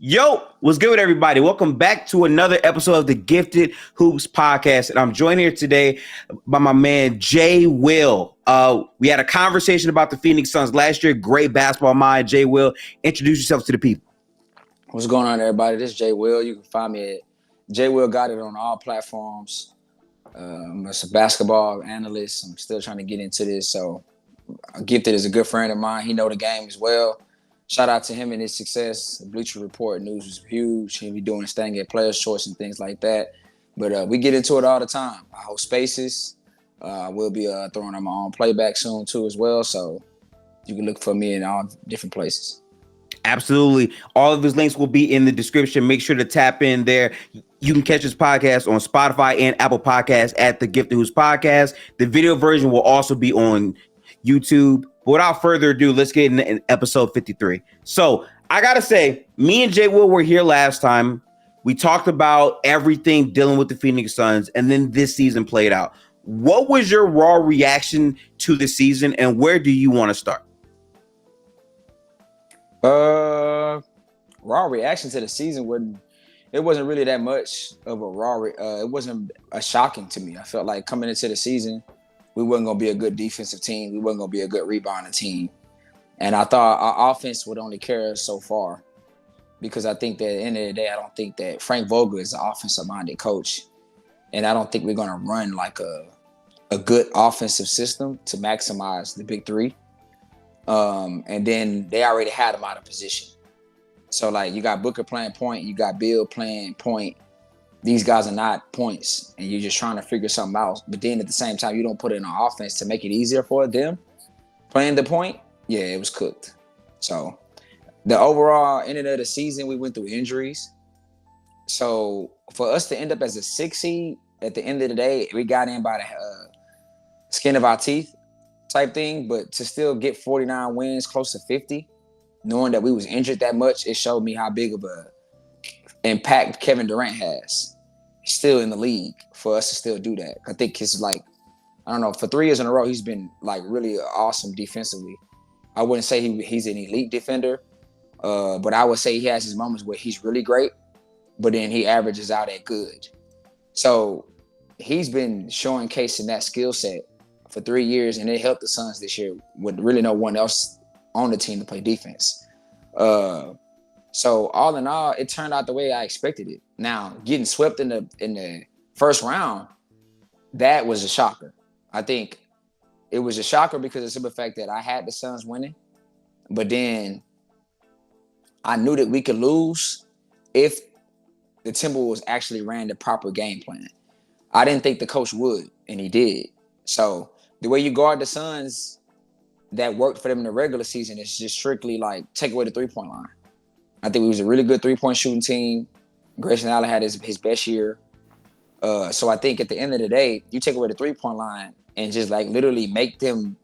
Yo, what's good with everybody? Welcome back to another episode of the Gifted Hoops podcast. And I'm joined here today by my man, Jay Will. We had a conversation about the Phoenix Suns last year. Great basketball mind. Jay Will, introduce yourself to the people. What's going on, everybody? This is Jay Will. You can find me at Jay Will Got It on all platforms. I'm a basketball analyst. I'm still trying to get into this. So Gifted is a good friend of mine. He know the game as well. Shout out to him and his success. The Bleacher Report news was huge. He'll be doing his thing at Players' Choice and things like that. But we get into it all the time. I host spaces. We'll be throwing on my own playback soon too as well. So you can look for me in all different places. Absolutely. All of his links will be in the description. Make sure to tap in there. You can catch this podcast on Spotify and Apple Podcasts at the Gifted Hoops Podcast. The video version will also be on YouTube. But without further ado, let's get into episode 53. So I got to say, me and Jay Will were here last time. We talked about everything dealing with the Phoenix Suns, and then this season played out. What was your raw reaction to the season, and where do you want to start? Raw reaction to the season wasn't really that much of a it wasn't shocking to me. I felt like coming into the season, we wasn't going to be a good defensive team. We wasn't going to be a good rebounding team. And I thought our offense would only carry us so far because I think that at the end of the day, I don't think that Frank Vogel is an offensive-minded coach. And I don't think we're going to run like a good offensive system to maximize the big three. And then they already had him out of position. So, like, you got Booker playing point, you got Beal playing point. These guys are not points, and you're just trying to figure something out. But then at the same time, you don't put it in an offense to make it easier for them. Playing the point, yeah, it was cooked. So, the overall end of the season, we went through injuries. So, for us to end up as a 6 seed, at the end of the day, we got in by the skin of our teeth type thing. But to still get 49 wins, close to 50, knowing that we was injured that much, it showed me how big of a impact Kevin Durant has still in the league for us to still do that. I think it's like, I don't know, for 3 years in a row, he's been like really awesome defensively. I wouldn't say he's an elite defender, but I would say he has his moments where he's really great, but then he averages out at good. So he's been showcasing that skill set for 3 years, and it helped the Suns this year with really no one else on the team to play defense. So all in all, it turned out the way I expected it. Now, getting swept in the first round, that was a shocker. I think it was a shocker because of the simple fact that I had the Suns winning, but then I knew that we could lose if the Timberwolves actually ran the proper game plan. I didn't think the coach would, and he did. So the way you guard the Suns that worked for them in the regular season is just strictly like take away the three-point line. I think we was a really good three-point shooting team. Grayson Allen had his best year. So I think at the end of the day, you take away the three-point line and just like literally make them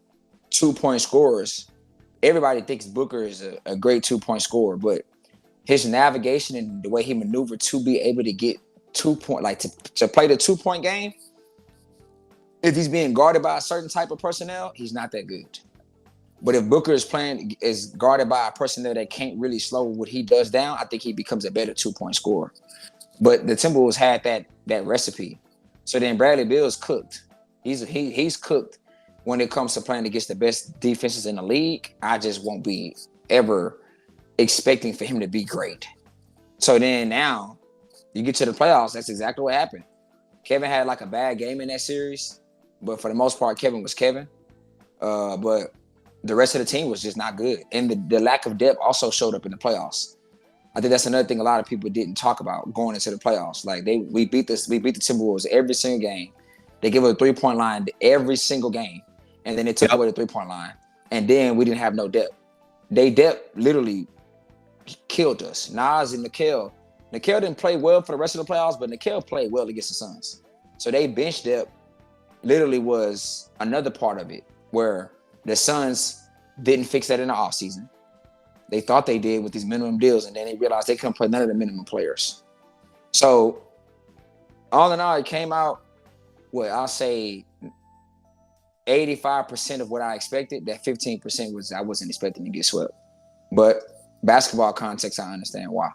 2-point scorers. Everybody thinks Booker is a great 2-point scorer, but his navigation and the way he maneuvered to be able to get 2-point, like to play the 2-point game, if he's being guarded by a certain type of personnel, he's not that good. But if Booker is guarded by a personnel that can't really slow what he does down, I think he becomes a better 2-point scorer. But the Timberwolves had that recipe. So then Bradley Beal's cooked. He's cooked when it comes to playing against the best defenses in the league. I just won't be ever expecting for him to be great. So then now you get to the playoffs, that's exactly what happened. Kevin had like a bad game in that series, but for the most part, Kevin was Kevin. But the rest of the team was just not good. And the lack of depth also showed up in the playoffs. I think that's another thing a lot of people didn't talk about going into the playoffs. Like we beat the Timberwolves every single game. They give us a 3-point line every single game. And then they took away the 3-point line. And then we didn't have no depth. They depth literally killed us. Nas and Nickel didn't play well for the rest of the playoffs, but Nickel played well against the Suns. So they bench depth literally was another part of it where the Suns didn't fix that in the offseason. They thought they did with these minimum deals, and then they realized they couldn't play none of the minimum players. So, all in all, it came out, I'll say 85% of what I expected. That 15% was I wasn't expecting to get swept. But basketball context, I understand why.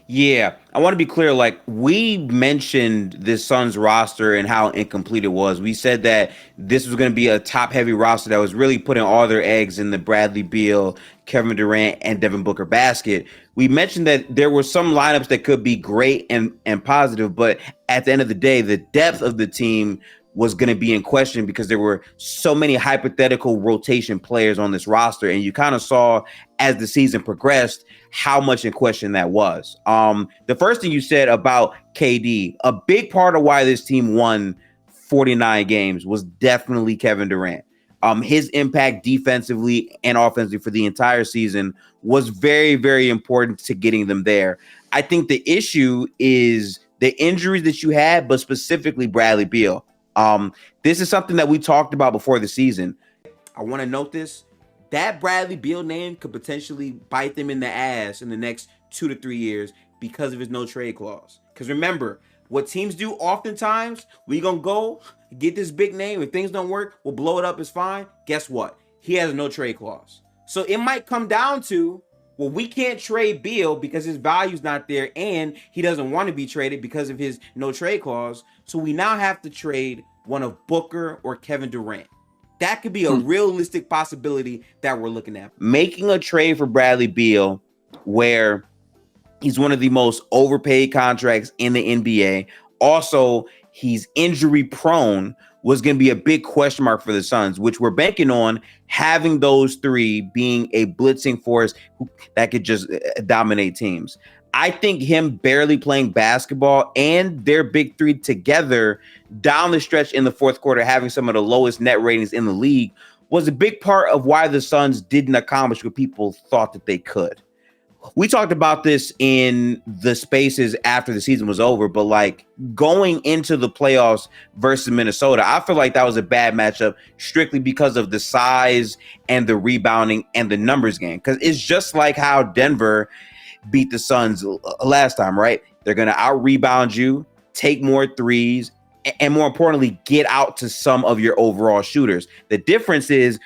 Yeah, I want to be clear. Like, we mentioned this Suns roster and how incomplete it was. We said that this was going to be a top-heavy roster that was really putting all their eggs in the Bradley Beal, Kevin Durant, and Devin Booker basket. We mentioned that there were some lineups that could be great and positive, but at the end of the day, the depth of the team was going to be in question because there were so many hypothetical rotation players on this roster, and you kind of saw as the season progressed how much in question that was. The first thing you said about KD, a big part of why this team won 49 games was definitely Kevin Durant. His impact defensively and offensively for the entire season was very, very important to getting them there. I think the issue is the injuries that you had, but specifically Bradley Beal. This is something that we talked about before the season. I want to note this. That Bradley Beal name could potentially bite them in the ass in the next 2 to 3 years because of his no trade clause. Because remember, what teams do oftentimes, we going to go get this big name. If things don't work, we'll blow it up. It's fine. Guess what? He has a no trade clause. So it might come down to, well, we can't trade Beal because his value's not there and he doesn't want to be traded because of his no trade clause. So we now have to trade one of Booker or Kevin Durant. That could be a realistic possibility that we're looking at. Making a trade for Bradley Beal where he's one of the most overpaid contracts in the NBA. Also, he's injury prone was going to be a big question mark for the Suns, which we're banking on having those three being a blitzing force that could just dominate teams. I think him barely playing basketball and their big three together down the stretch in the fourth quarter, having some of the lowest net ratings in the league, was a big part of why the Suns didn't accomplish what people thought that they could. We talked about this in the spaces after the season was over, but like going into the playoffs versus Minnesota, I feel like that was a bad matchup strictly because of the size and the rebounding and the numbers game. Because it's just like how Denver beat the Suns last time, right? They're going to out-rebound you, take more threes, and more importantly, get out to some of your overall shooters. The difference is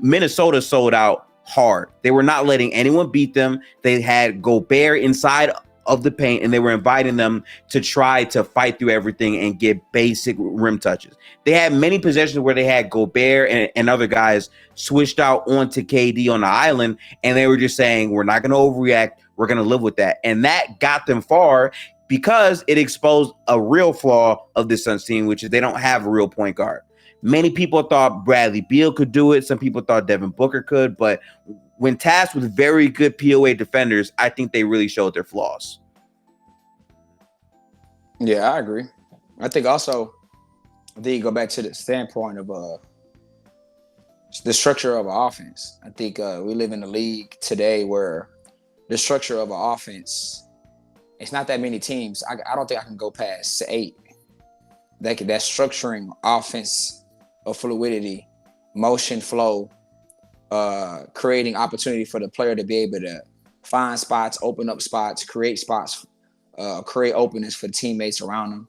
Minnesota sold out hard. They were not letting anyone beat them. They had Gobert inside of the paint, and they were inviting them to try to fight through everything and get basic rim touches. They had many possessions where they had Gobert and other guys switched out onto KD on the island, and they were just saying, we're not going to overreact. We're going to live with that. And that got them far because it exposed a real flaw of this Suns team, which is they don't have a real point guard. Many people thought Bradley Beal could do it. Some people thought Devin Booker could. But when tasked with very good POA defenders, I think they really showed their flaws. Yeah, I agree. I think also, you go back to the standpoint of the structure of an offense. I think we live in a league today where the structure of an offense, it's not that many teams. I don't think I can go past 8. That structuring offense of fluidity, motion flow, creating opportunity for the player to be able to find spots, open up spots, create spots, create openings for teammates around them.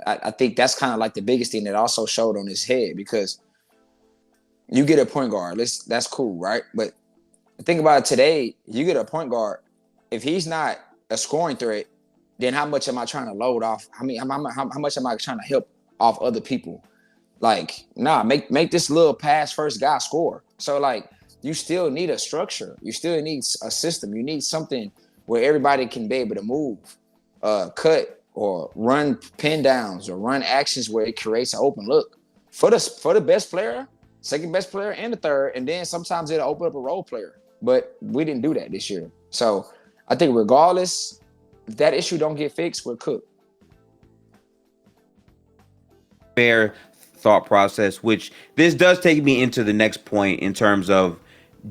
I think that's kind of like the biggest thing that also showed on his head, because you get a point guard, that's cool, right? But think about it today, you get a point guard, if he's not a scoring threat, then how much am I trying to load off? How much am I trying to help off other people? Like, make this little pass first guy score. So like, you still need a structure. You still need a system. You need something where everybody can be able to move, cut, or run pin downs, or run actions where it creates an open look for the best player, second best player, and the third. And then sometimes it'll open up a role player. But we didn't do that this year. So I think regardless, if that issue don't get fixed, we're cooked. Fair thought process, which this does take me into the next point in terms of,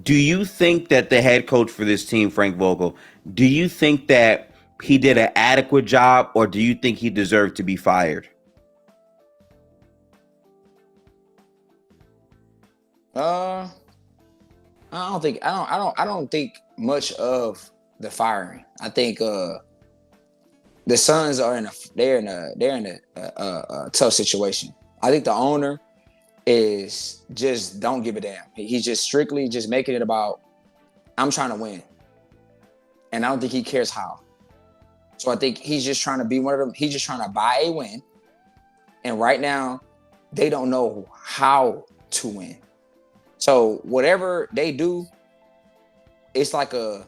do you think that the head coach for this team, Frank Vogel, do you think that he did an adequate job, or do you think he deserved to be fired? I don't think much of the firing. I think the Suns are in a tough situation. I think the owner is just don't give a damn. He's just strictly just making it about, I'm trying to win. And I don't think he cares how. So I think he's just trying to be one of them. He's just trying to buy a win. And right now, they don't know how to win. So whatever they do, it's like who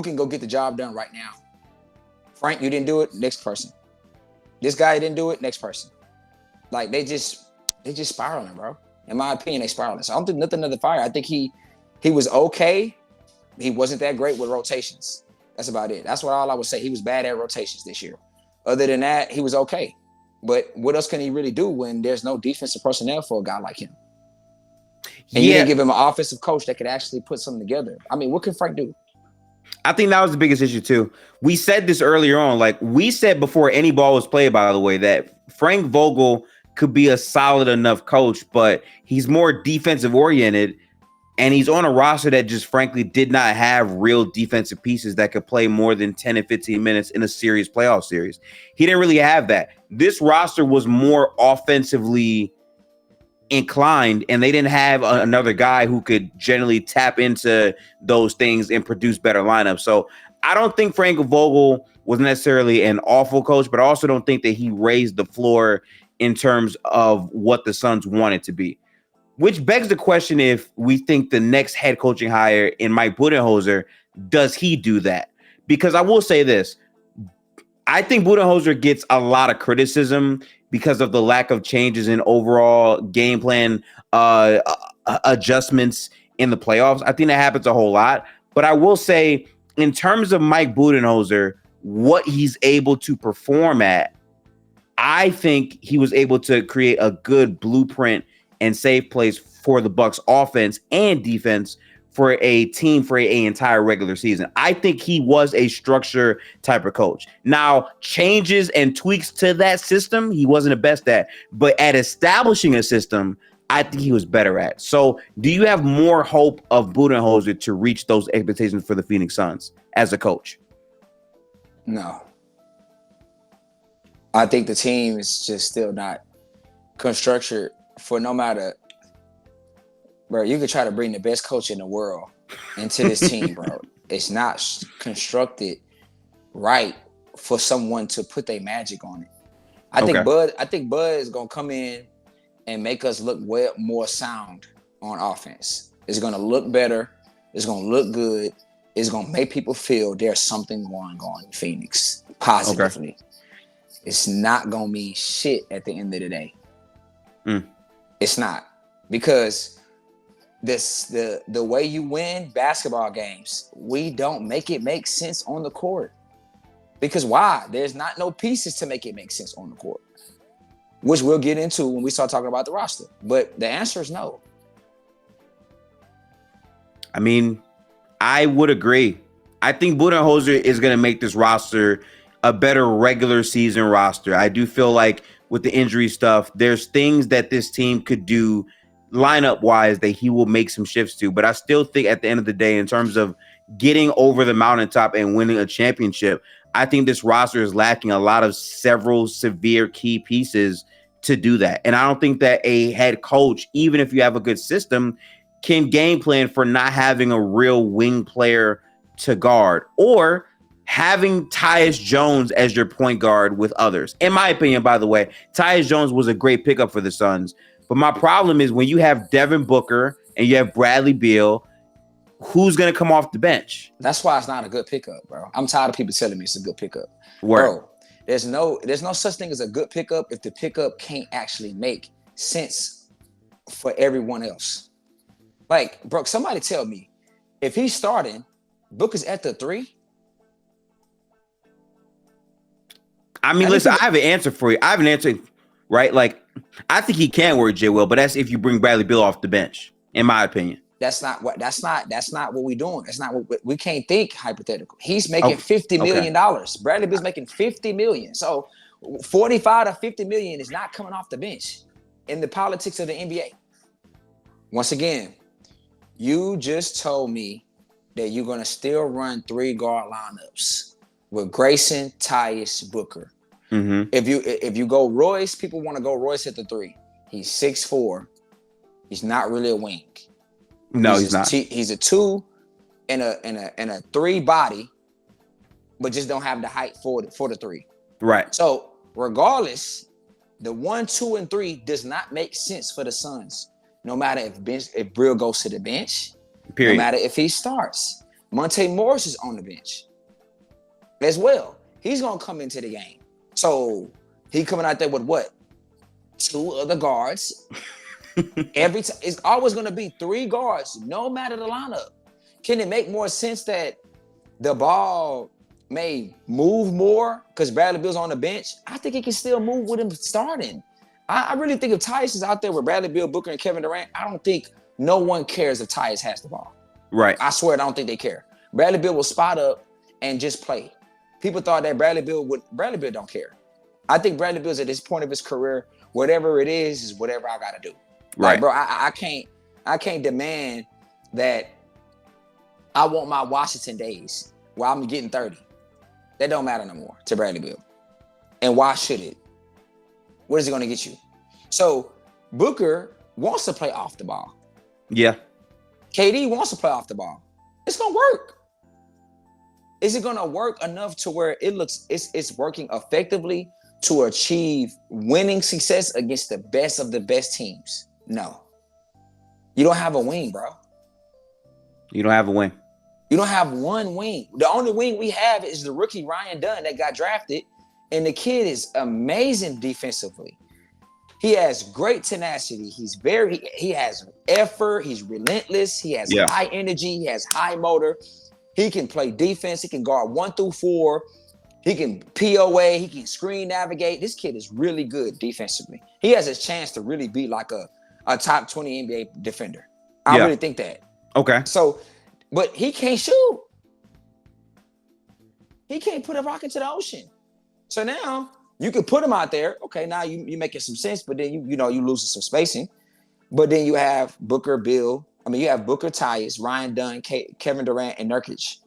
can go get the job done right now? Frank, you didn't do it. Next person. This guy didn't do it. Next person. Like they just spiraling, bro. In my opinion, they spiraling. So I don't think nothing of the fire. I think he was okay. He wasn't that great with rotations. That's about it. That's what all I would say. He was bad at rotations this year. Other than that, he was okay. But what else can he really do when there's no defensive personnel for a guy like him? And you didn't give him an offensive coach that could actually put something together. I mean, what can Frank do? I think that was the biggest issue too. We said this earlier on. Like we said before any ball was played, by the way, that Frank Vogel could be a solid enough coach, but he's more defensive oriented. And he's on a roster that just frankly did not have real defensive pieces that could play more than 10 and 15 minutes in a serious playoff series. He didn't really have that. This roster was more offensively inclined, and they didn't have another guy who could generally tap into those things and produce better lineups. So I don't think Frank Vogel was necessarily an awful coach, but I also don't think that he raised the floor in terms of what the Suns wanted to be. Which begs the question if we think the next head coaching hire in Mike Budenholzer, does he do that? Because I will say this. I think Budenholzer gets a lot of criticism because of the lack of changes in overall game plan adjustments in the playoffs. I think that happens a whole lot. But I will say, in terms of Mike Budenholzer, what he's able to perform at, I think he was able to create a good blueprint and save plays for the Bucks offense and defense for a team for an entire regular season. I think he was a structure type of coach. Now, changes and tweaks to that system, he wasn't the best at, but at establishing a system, I think he was better at. So do you have more hope of Budenholzer to reach those expectations for the Phoenix Suns as a coach? No. I think the team is just still not constructed for no matter, bro, you could try to bring the best coach in the world into this team, bro. It's not constructed right for someone to put their magic on it. I think Bud is gonna come in and make us look more sound on offense. It's gonna look better. It's gonna look good. It's gonna make people feel there's something going on in Phoenix positively. Okay. It's not gonna mean shit at the end of the day. It's not, because the way you win basketball games, we don't make it make sense on the court. Because why? There's not no pieces to make it make sense on the court, which we'll get into when we start talking about the roster. But the answer is no. I mean, I would agree. I think Budenholzer is going to make this roster a better regular season roster. I do feel like with the injury stuff, there's things that this team could do lineup wise that he will make some shifts to. But I still think at the end of the day, in terms of getting over the mountaintop and winning a championship, I think this roster is lacking several severe key pieces to do that. And I don't think that a head coach, even if you have a good system, can game plan for not having a real wing player to guard or having Tyus Jones as your point guard with others. In my opinion, by the way, Tyus Jones was a great pickup for the Suns. But my problem is when you have Devin Booker and you have Bradley Beal, who's going to come off the bench? That's why it's not a good pickup, bro. I'm tired of people telling me it's a good pickup. Word. Bro, there's no such thing as a good pickup if the pickup can't actually make sense for everyone else. Like, bro, somebody tell me, if he's starting, Booker's at the 3. I mean, listen, I have an answer for you. I have an answer, right? Like, I think he can work J. Will, but that's if you bring Bradley Beal off the bench, in my opinion. That's not what we're doing. That's not what we can't think hypothetical. He's making $50 million. Bradley Beal's making $50 million. So 45 to 50 million is not coming off the bench in the politics of the NBA. Once again, you just told me that you're gonna still run 3 guard lineups with Grayson, Tyus, Booker. Mm-hmm. If you go Royce, people want to go Royce at the 3. He's 6'4". He's not really a wing. No, he's not. He's a 2 and a 3 body but just don't have the height for the three. Right. So regardless, the 1, 2, and 3 does not make sense for the Suns. No matter if Beal goes to the bench, Period. no matter if he starts. Monte Morris is on the bench as well. He's gonna come into the game. So he coming out there with what? 2 other guards. Every time it's always gonna be 3 guards, no matter the lineup. Can it make more sense that the ball may move more because Bradley Beal's on the bench? I think it can still move with him starting. I really think if Tyus is out there with Bradley Beal, Booker, and Kevin Durant, I don't think no one cares if Tyus has the ball. Right. I swear, I don't think they care. Bradley Beal will spot up and just play. People thought that Bradley Beal don't care. I think Bradley Beal's at this point of his career, whatever it is whatever I gotta do. Right. Like, bro, I can't demand that I want my Washington days where I'm getting 30. That don't matter no more to Bradley Beal. And why should it? What is it going to get you? So Booker wants to play off the ball. Yeah. KD wants to play off the ball. It's going to work. Is it going to work enough to where it looks it's working effectively to achieve winning success against the best of the best teams? No. You don't have a wing, bro. You don't have a wing. You don't have one wing. The only wing we have is the rookie Ryan Dunn that got drafted. And the kid is amazing defensively. He has great tenacity. He has effort. He's relentless. He has high energy. He has high motor. He can play defense. He can guard 1 through 4. He can POA. He can screen navigate. This kid is really good defensively. He has a chance to really be like a top 20 NBA defender. I really think that. Okay. So, but he can't shoot. He can't put a rock into the ocean. So now you can put him out there. Okay, now you making some sense, but then you losing some spacing. But then you have Booker, Beal. You have Booker, Tyus, Ryan Dunn, Kevin Durant, and Nurkic.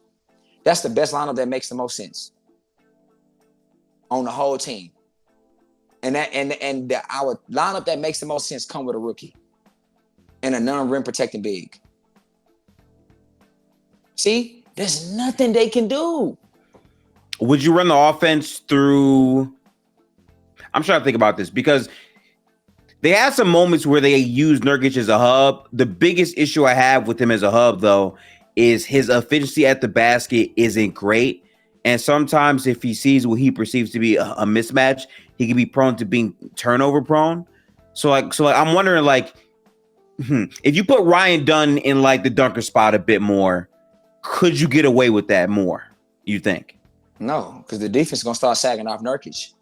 That's the best lineup that makes the most sense on the whole team. And our lineup that makes the most sense come with a rookie and a non-rim protecting big. See, there's nothing they can do. Would you run the offense through? I'm trying to think about this because they had some moments where they used Nurkic as a hub. The biggest issue I have with him as a hub, though, is his efficiency at the basket isn't great. And sometimes if he sees what he perceives to be a mismatch, he can be prone to being turnover prone. So I'm wondering, if you put Ryan Dunn in the dunker spot a bit more, could you get away with that more, you think? No, because the defense is going to start sagging off Nurkic.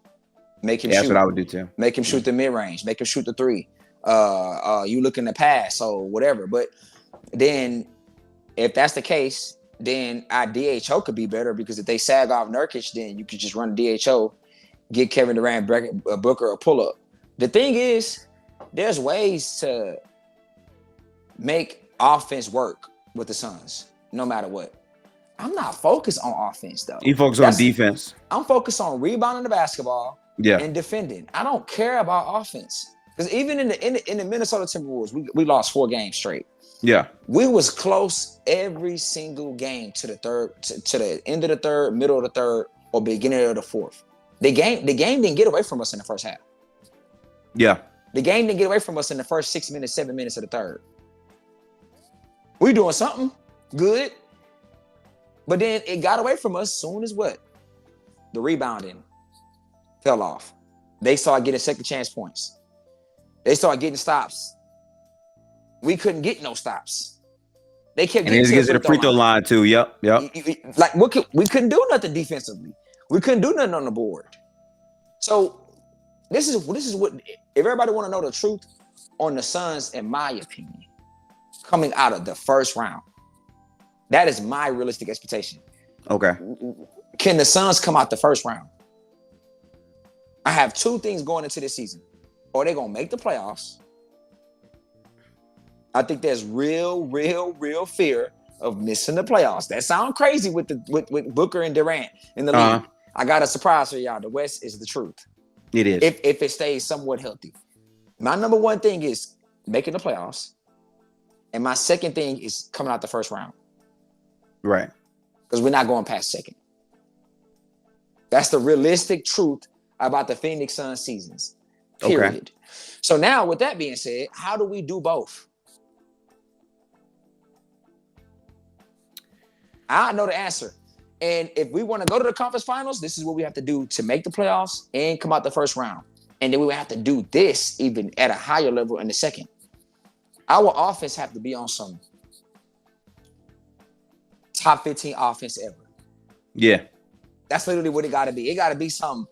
Make him shoot. That's what I would do too. Make him shoot the mid-range. Make him shoot the 3. You looking to pass or whatever. But then if that's the case, then our DHO could be better because if they sag off Nurkic, then you could just run DHO, get Kevin Durant, Booker a pull-up. The thing is, there's ways to make offense work with the Suns, no matter what. I'm not focused on offense, though. You focus on defense. I'm focused on rebounding the basketball and defending. I don't care about offense. Because even in the Minnesota Timberwolves, we lost 4 games straight. Yeah. We was close every single game to the third, to the end of the third, middle of the third, or beginning of the fourth. The game didn't get away from us in the first half. Yeah. The game didn't get away from us in the first 6 minutes, 7 minutes of the third. We doing something good. But then it got away from us soon as what? The rebounding fell off. They started getting second chance points. They started getting stops. We couldn't get no stops. They kept getting to the free throw line too. Yep. We couldn't do nothing defensively. We couldn't do nothing on the board. So this is what if everybody want to know the truth on the Suns, in my opinion, coming out of the first round. That is my realistic expectation. Okay. Can the Suns come out the first round? I have 2 things going into this season. Or they're going to make the playoffs. I think there's real fear of missing the playoffs. That sounds crazy with Booker and Durant in the league. I got a surprise for y'all. The West is the truth. It is. If it stays somewhat healthy. My number 1 thing is making the playoffs. And my second thing is coming out the first round. Right. Because we're not going past second. That's the realistic truth about the Phoenix Suns seasons. Period. Okay. So now, with that being said, how do we do both? I know the answer. And if we want to go to the conference finals, this is what we have to do to make the playoffs and come out the first round. And then we would have to do this even at a higher level in the second. Our offense have to be on some top 15 offense ever. Yeah. That's literally what it got to be. It got to be something,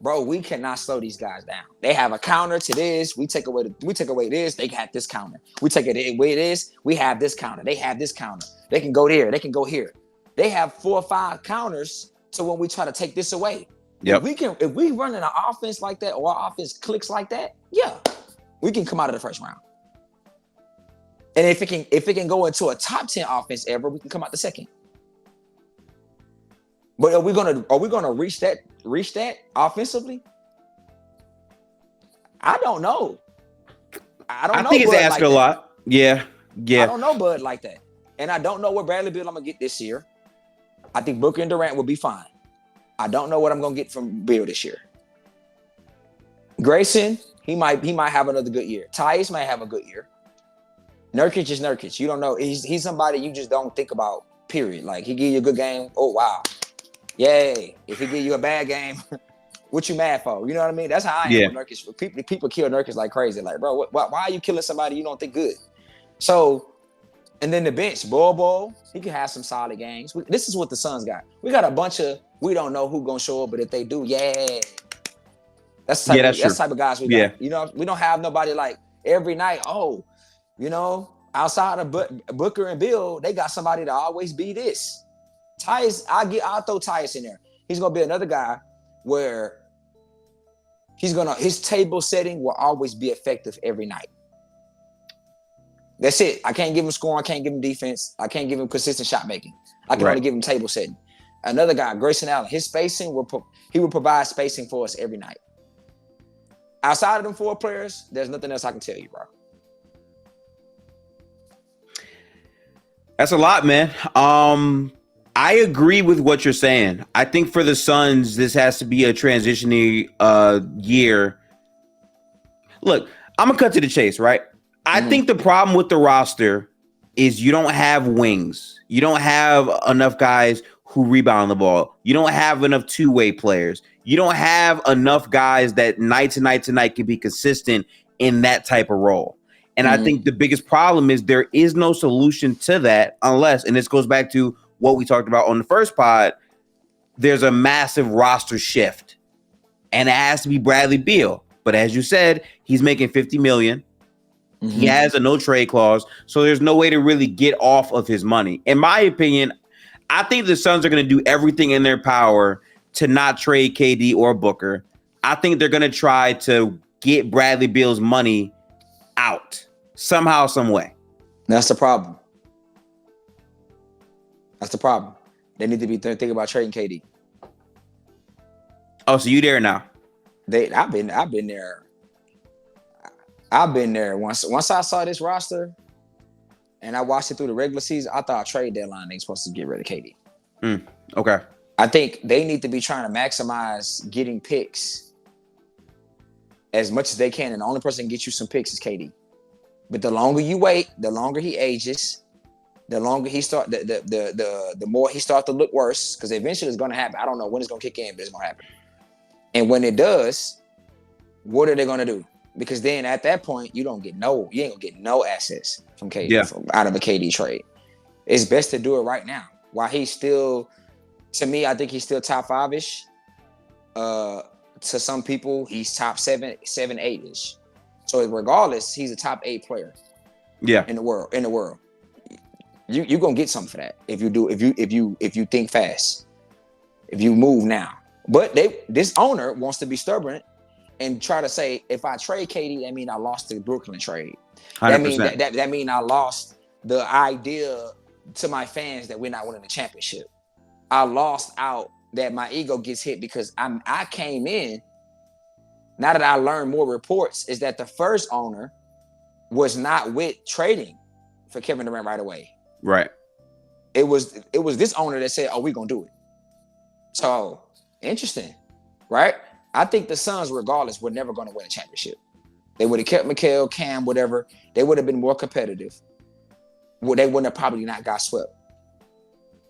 bro. We cannot slow these guys down. They have a counter to this. We take away this. They have this counter. We take it away this. We have this counter. They have this counter. They can go there. They can go here. They have 4 or 5 counters to when we try to take this away. Yep. If we run an offense like that or our offense clicks like that, yeah, we can come out of the first round. And if it can go into a top 10 offense ever, we can come out the second. But are we gonna reach that offensively? I don't know. I think it's asking a lot. Yeah. I don't know Bud like that. And I don't know what Bradley Beal I'm gonna get this year. I think Booker and Durant will be fine. I don't know what I'm gonna get from Beal this year. Grayson, he might have another good year. Tyus might have a good year. Nurkic is Nurkic. You don't know. He's somebody you just don't think about, period. Like, he give you a good game. Oh, wow. Yay. If he give you a bad game, what you mad for? You know what I mean? That's how I am with Nurkic. People kill Nurkic like crazy. Like, bro, why are you killing somebody you don't think good? So, and then the bench, Bull, he can have some solid games. This is what the Suns got. We got a bunch of, we don't know who going to show up, but if they do, yeah. That's the type of guys we got. Yeah. You know, we don't have nobody like every night, you know, outside of Booker and Beal, they got somebody to always be this. Tyus, I'll throw Tyus in there. He's gonna be another guy where his table setting will always be effective every night. That's it. I can't give him scoring, I can't give him defense, I can't give him consistent shot making. I can only give him table setting. Another guy, Grayson Allen, his spacing will provide spacing for us every night. Outside of them 4 players, there's nothing else I can tell you, bro. That's a lot, man. I agree with what you're saying. I think for the Suns, this has to be a transitioning year. Look, I'm gonna cut to the chase, right? I think the problem with the roster is you don't have wings. You don't have enough guys who rebound the ball. You don't have enough two-way players. You don't have enough guys that night to night can be consistent in that type of role. And I think the biggest problem is there is no solution to that unless, and this goes back to what we talked about on the first pod, there's a massive roster shift. And it has to be Bradley Beal. But as you said, he's making $50 million. He has a no trade clause. So there's no way to really get off of his money. In my opinion, I think the Suns are going to do everything in their power to not trade KD or Booker. I think they're going to try to get Bradley Beal's money out somehow, some way. That's the problem. They need to be thinking about trading KD. Oh, so you there now? I've been there. I've been there. Once I saw this roster and I watched it through the regular season, I thought trade deadline they supposed to get rid of KD. Okay. I think they need to be trying to maximize getting picks as much as they can, and the only person that can get you some picks is KD. But the longer you wait, the longer he ages, the longer he start, the more he starts to look worse, because eventually it's going to happen. I don't know when it's going to kick in, but it's going to happen. And when it does, what are they going to do? Because then at that point, you ain't going to get no assets from KD out of a KD trade. It's best to do it right now. While he's still, to me, I think he's still top 5-ish. To some people, he's top 7, 8-ish. So regardless, he's a top 8 player. Yeah. In the world. You're gonna get something for that if you think fast. If you move now. But this owner wants to be stubborn and try to say, if I trade KD, that means I lost the Brooklyn trade. 100%. That means I lost the idea to my fans that we're not winning the championship. I lost out that my ego gets hit because I came in. Now that I learned more reports, is that the first owner was not with trading for Kevin Durant right away. Right. It was this owner that said, "Oh, we're gonna do it." So Interesting, right? I think the Suns, regardless, were never going to win a championship. They would have kept Mikal, Cam, whatever. They would have been more competitive. Well, they wouldn't have probably not got swept.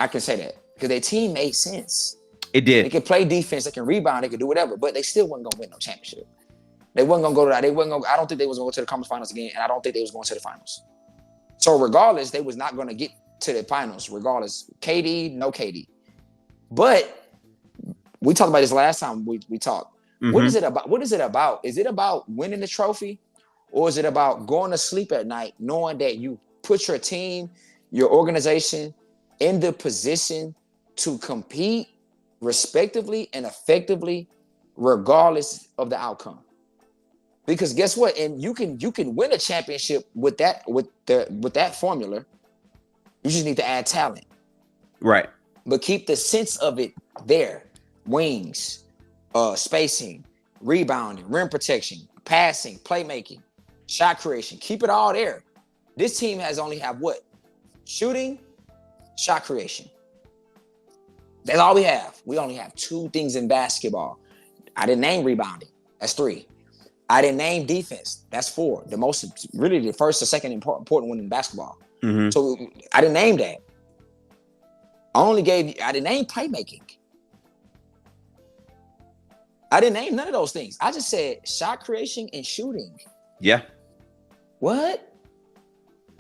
I can say that because their team made sense. It did. They can play defense, they can rebound, they can do whatever, but they still wasn't gonna win no championship. They wasn't gonna go to that. They wasn't gonna. I don't think they was gonna go to the conference finals again, and I don't think they was going to the finals. So regardless, they was not gonna get to the finals. Regardless, KD, no KD. But we talked about this last time we talked. Mm-hmm. What is it about? What is it about? Is it about winning the trophy, or is it about going to sleep at night knowing that you put your team, your organization in the position to compete respectively and effectively, regardless of the outcome? Because guess what? And you can win a championship with that formula. You just need to add talent, right? But keep the sense of it there: wings, spacing, rebounding, rim protection, passing, playmaking, shot creation. Keep it all there. This team has only have what? Shooting, shot creation. That's all we have. We only have 2 things in basketball. I didn't name rebounding. That's 3. I didn't name defense. That's 4. The most, really, the first or second important one in basketball. Mm-hmm. So I didn't name that. I didn't name playmaking. I didn't name none of those things. I just said shot creation and shooting. Yeah. What?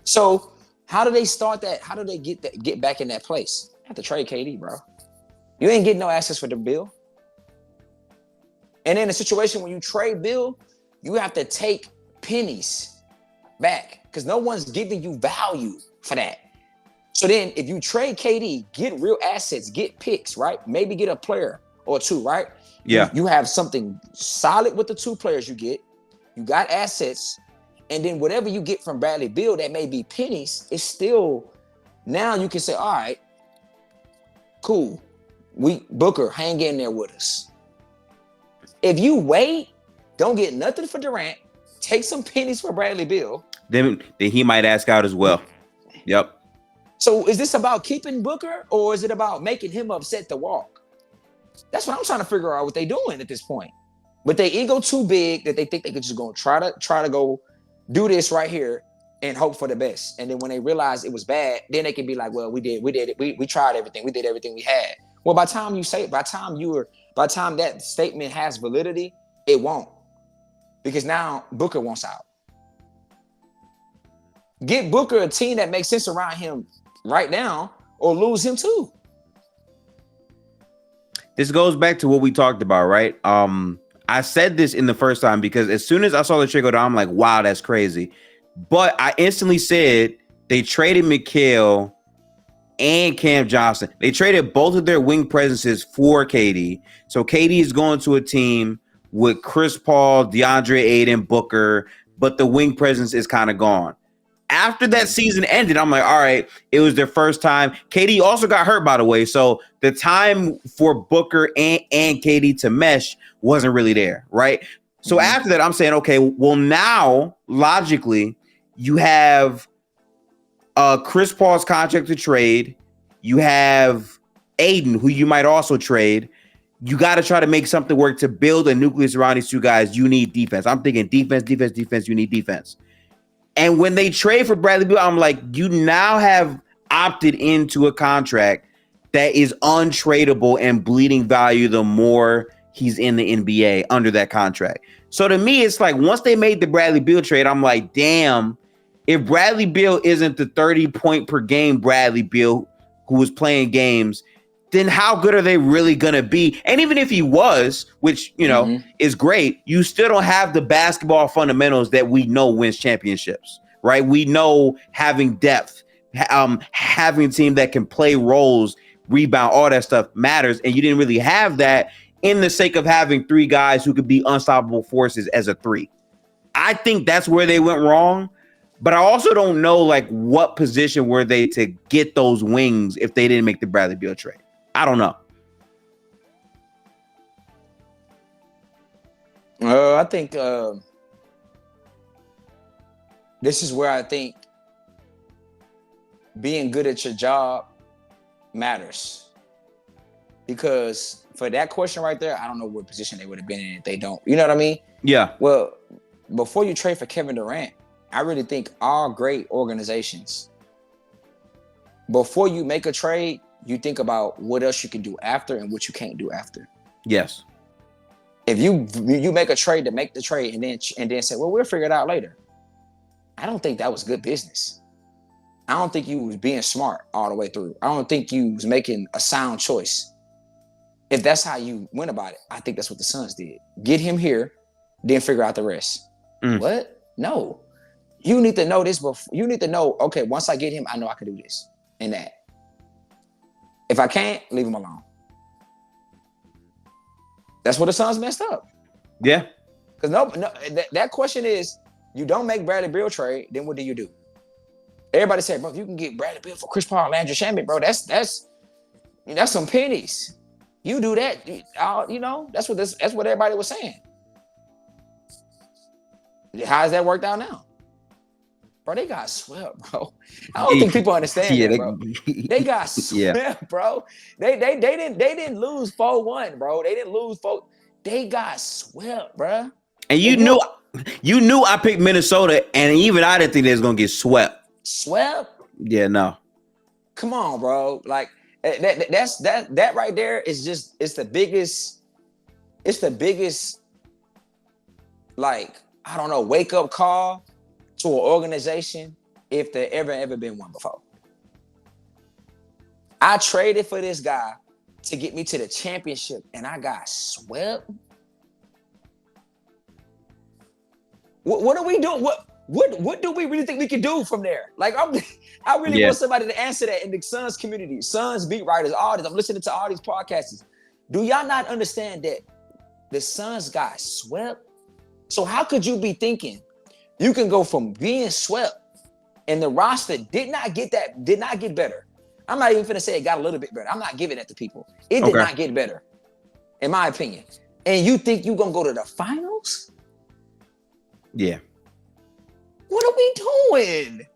So how do they start that? How do they get back in that place? Have to trade KD, bro. You ain't getting no access for the Beal. And in a situation when you trade Beal, you have to take pennies back because no one's giving you value for that. So then if you trade KD, get real assets, get picks, right? Maybe get a player or 2, right? Yeah. You have something solid with the 2 players you get. You got assets. And then whatever you get from Bradley Beal that may be pennies, it's still, now you can say, all right, cool. Booker, hang in there with us. If you wait, don't get nothing for Durant, take some pennies for Bradley Beal. Then he might ask out as well. Yep. So is this about keeping Booker or is it about making him upset to walk? That's what I'm trying to figure out what they're doing at this point. But they ego too big that they think they could just go try to go do this right here and hope for the best. And then when they realize it was bad, then they can be like, well, we did it. We tried everything. We did everything we had. Well, by the time that statement has validity, it won't. Because now Booker wants out. Get Booker a team that makes sense around him right now or lose him too. This goes back to what we talked about, right? I said this in the first time because as soon as I saw the trade go down, I'm like, wow, that's crazy. But I instantly said they traded Mikal and Cam Johnson. They traded both of their wing presences for KD. So KD is going to a team with Chris Paul, DeAndre Ayton, Booker, but the wing presence is kind of gone. After that season ended, I'm like, all right, it was their first time. KD also got hurt, by the way. So the time for Booker and KD to mesh wasn't really there, right? So after that, I'm saying, okay, well, now, logically, you have Chris Paul's contract to trade. You have Aiden, who you might also trade. You got to try to make something work to build a nucleus around these 2 guys. You need defense. I'm thinking defense. You need defense. And when they trade for Bradley Beal, I'm like, you now have opted into a contract that is untradeable and bleeding value the more he's in the NBA under that contract. So to me, it's like once they made the Bradley Beal trade, I'm like, damn, if Bradley Beal isn't the 30-point per game Bradley Beal who was playing games, then how good are they really going to be? And even if he was, which, is great, you still don't have the basketball fundamentals that we know wins championships, right? We know having depth, having a team that can play roles, rebound, all that stuff matters. And you didn't really have that in the sake of having 3 guys who could be unstoppable forces as a 3. I think that's where they went wrong. But I also don't know, what position were they to get those wings if they didn't make the Bradley Beal trade. I don't know. I think this is where I think being good at your job matters. because for that question right there, I don't know what position they would have been in if they don't. You know what I mean? Yeah. Well, before you trade for Kevin Durant, I really think all great organizations, before you make a trade, you think about what else you can do after and what you can't do after. Yes. If you make a trade to make the trade and then say, well, we'll figure it out later. I don't think that was good business. I don't think you was being smart all the way through. I don't think you was making a sound choice. If that's how you went about it, I think that's what the Suns did. Get him here, then figure out the rest. What? No. You need to know this before. You need to know, okay, once I get him, I know I can do this and that. If I can't, leave him alone. That's what the Suns messed up. Yeah. Because that question is, you don't make Bradley Beal trade, then what do you do? Everybody said, bro, if you can get Bradley Beal for Chris Paul, Landry Shamet, bro, that's some pennies. You do that, that's what everybody was saying. How's that worked out now? Bro, they got swept, bro. I don't think people understand that, bro. They got swept, bro. They didn't lose 4-1, bro. They didn't lose 4. They got swept, bro. And you knew I picked Minnesota, and even I didn't think they was gonna get swept. Swept? Yeah, no. Come on, bro. Like that right there is just it's the biggest, like, I don't know, wake up call to an organization if there ever been one before. I traded for this guy to get me to the championship, and I got swept. What are we doing? What do we really think we can do from there? Like, I really want somebody to answer that in the Suns community, Suns beat writers, all this. I'm listening to all these podcasts. Do y'all not understand that the Suns got swept? So how could you be thinking you can go from being swept and the roster did not get better? I'm not even finna say it got a little bit better. I'm not giving that to people. It did not get better, in my opinion. And you think you're gonna go to the finals? Yeah. What are we doing?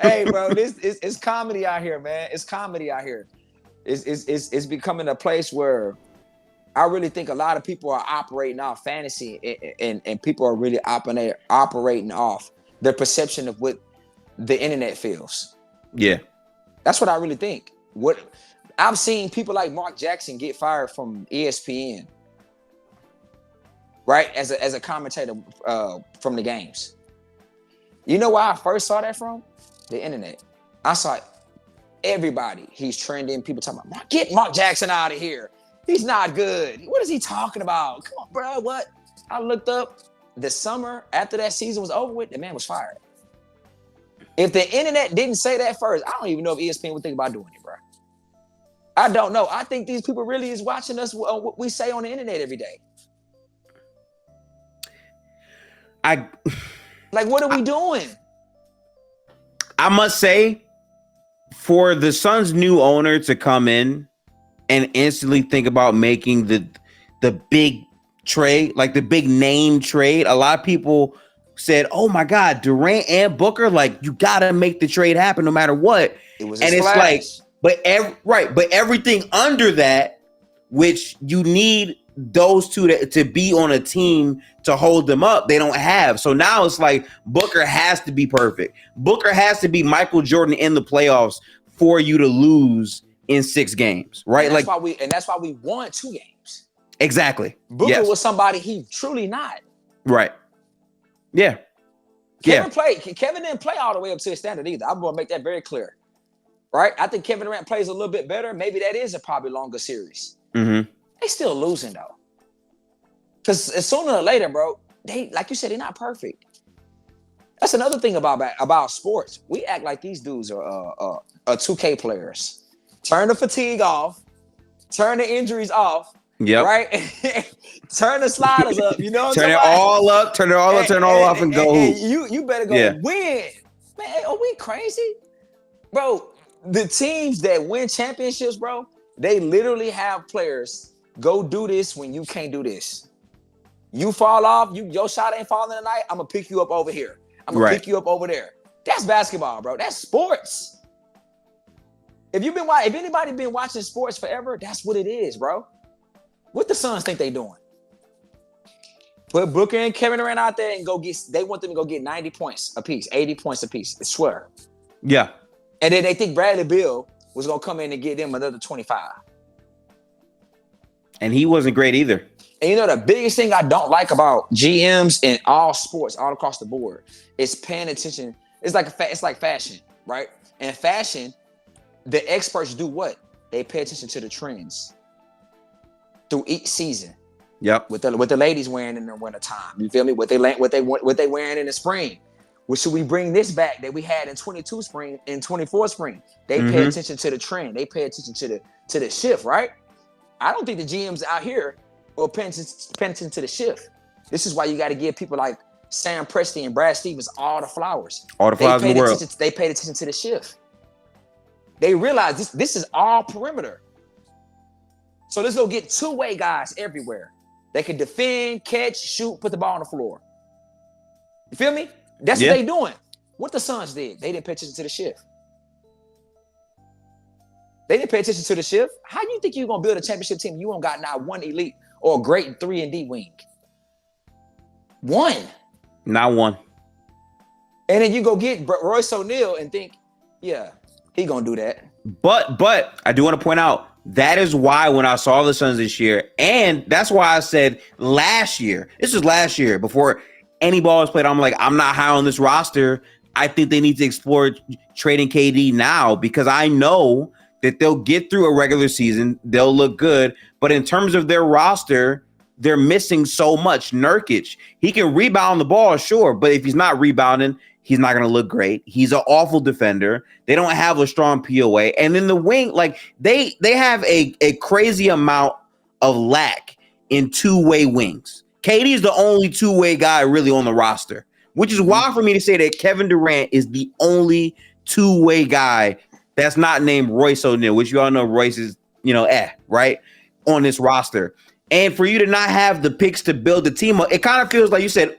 Hey, bro, it's comedy out here, man. It's comedy out here. It's becoming a place where I really think a lot of people are operating off fantasy, and people are really operating off their perception of what the internet feels. Yeah. That's what I really think. What I've seen people like Mark Jackson get fired from ESPN, right? As a commentator from the games. You know where I first saw that from? The internet. I saw everybody. He's trending. People talking about, get Mark Jackson out of here. He's not good. What is he talking about? Come on, bro. What? I looked up the summer after that season was over with, the man was fired. If the internet didn't say that first, I don't even know if ESPN would think about doing it, bro. I don't know. I think these people really is watching us what we say on the internet every day. Like, what are we doing? I must say, for the Suns' new owner to come in and instantly think about making the big trade, like the big name trade, a lot of people said, "Oh my God, Durant and Booker, like, you gotta make the trade happen no matter what." It was and splash. It's like, but everything under that, which you need those two to be on a team to hold them up, they don't have. So now it's like Booker has to be perfect. Booker has to be Michael Jordan in the playoffs for you to lose in 6 games, right? And that's why we won 2 games. Exactly. Booker was somebody he truly not. Right. Yeah. Kevin didn't play all the way up to his standard either. I'm going to make that very clear. Right? I think Kevin Durant plays a little bit better. Maybe that is a probably longer series. Mm-hmm. They still losing though. Because sooner or later, bro, they, like you said, they're not perfect. That's another thing about sports. We act like these dudes are 2K players. Turn the fatigue off. Turn the injuries off. Yep. Right? Turn the sliders up. You know what I'm saying? Turn it all up. Turn it all up. Turn it all off and go. You better go win. Man, are we crazy? Bro, the teams that win championships, bro, they literally have players go do this when you can't do this. You fall off, your shot ain't falling tonight, I'm going to pick you up over here. I'm going to pick you up over there. That's basketball, bro. That's sports. If anybody been watching sports forever, that's what it is, bro. What the Suns think they doing? Put Booker and Kevin Durant out there and they want them to go get 90 points apiece, 80 points apiece. I swear. Yeah. And then they think Bradley Beal was going to come in and get them another 25. And he wasn't great either. And you know, the biggest thing I don't like about GMs in all sports, all across the board, is paying attention. It's like fashion, right? And fashion, the experts do what? They pay attention to the trends through each season. Yep. What the ladies wearing in the wintertime. You feel me? What they wearing in the spring. Well, should we bring this back that we had in 22 spring, in 24 spring? They pay attention to the trend. They pay attention to the shift, right? I don't think the GMs out here are paying attention to the shift. This is why you got to give people like Sam Presti and Brad Stevens all the flowers. All the flowers in the world. They paid attention to the shift. They realize this is all perimeter. So let's go get two-way guys everywhere. They can defend, catch, shoot, put the ball on the floor. You feel me? That's what they doing. What the Suns did, they didn't pay attention to the shift. They didn't pay attention to the shift. How do you think you're going to build a championship team? You don't got not one elite or a great 3-and-D wing. One. Not one. And then you go get Royce O'Neal and think, yeah, he going to do that. But I do want to point out, that is why when I saw the Suns this year, and that's why I said last year, this was last year, before any ball was played, I'm like, I'm not high on this roster. I think they need to explore trading KD now, because I know that they'll get through a regular season. They'll look good. But in terms of their roster, they're missing so much. Nurkic, he can rebound the ball, sure, but if he's not rebounding, he's not going to look great. He's an awful defender. They don't have a strong POA. And then the wing, like they have a crazy amount of lack in two-way wings. KD is the only two-way guy really on the roster, which is wild for me to say that Kevin Durant is the only two-way guy that's not named Royce O'Neal, which you all know Royce is, right, on this roster. And for you to not have the picks to build the team up, it kind of feels like you said,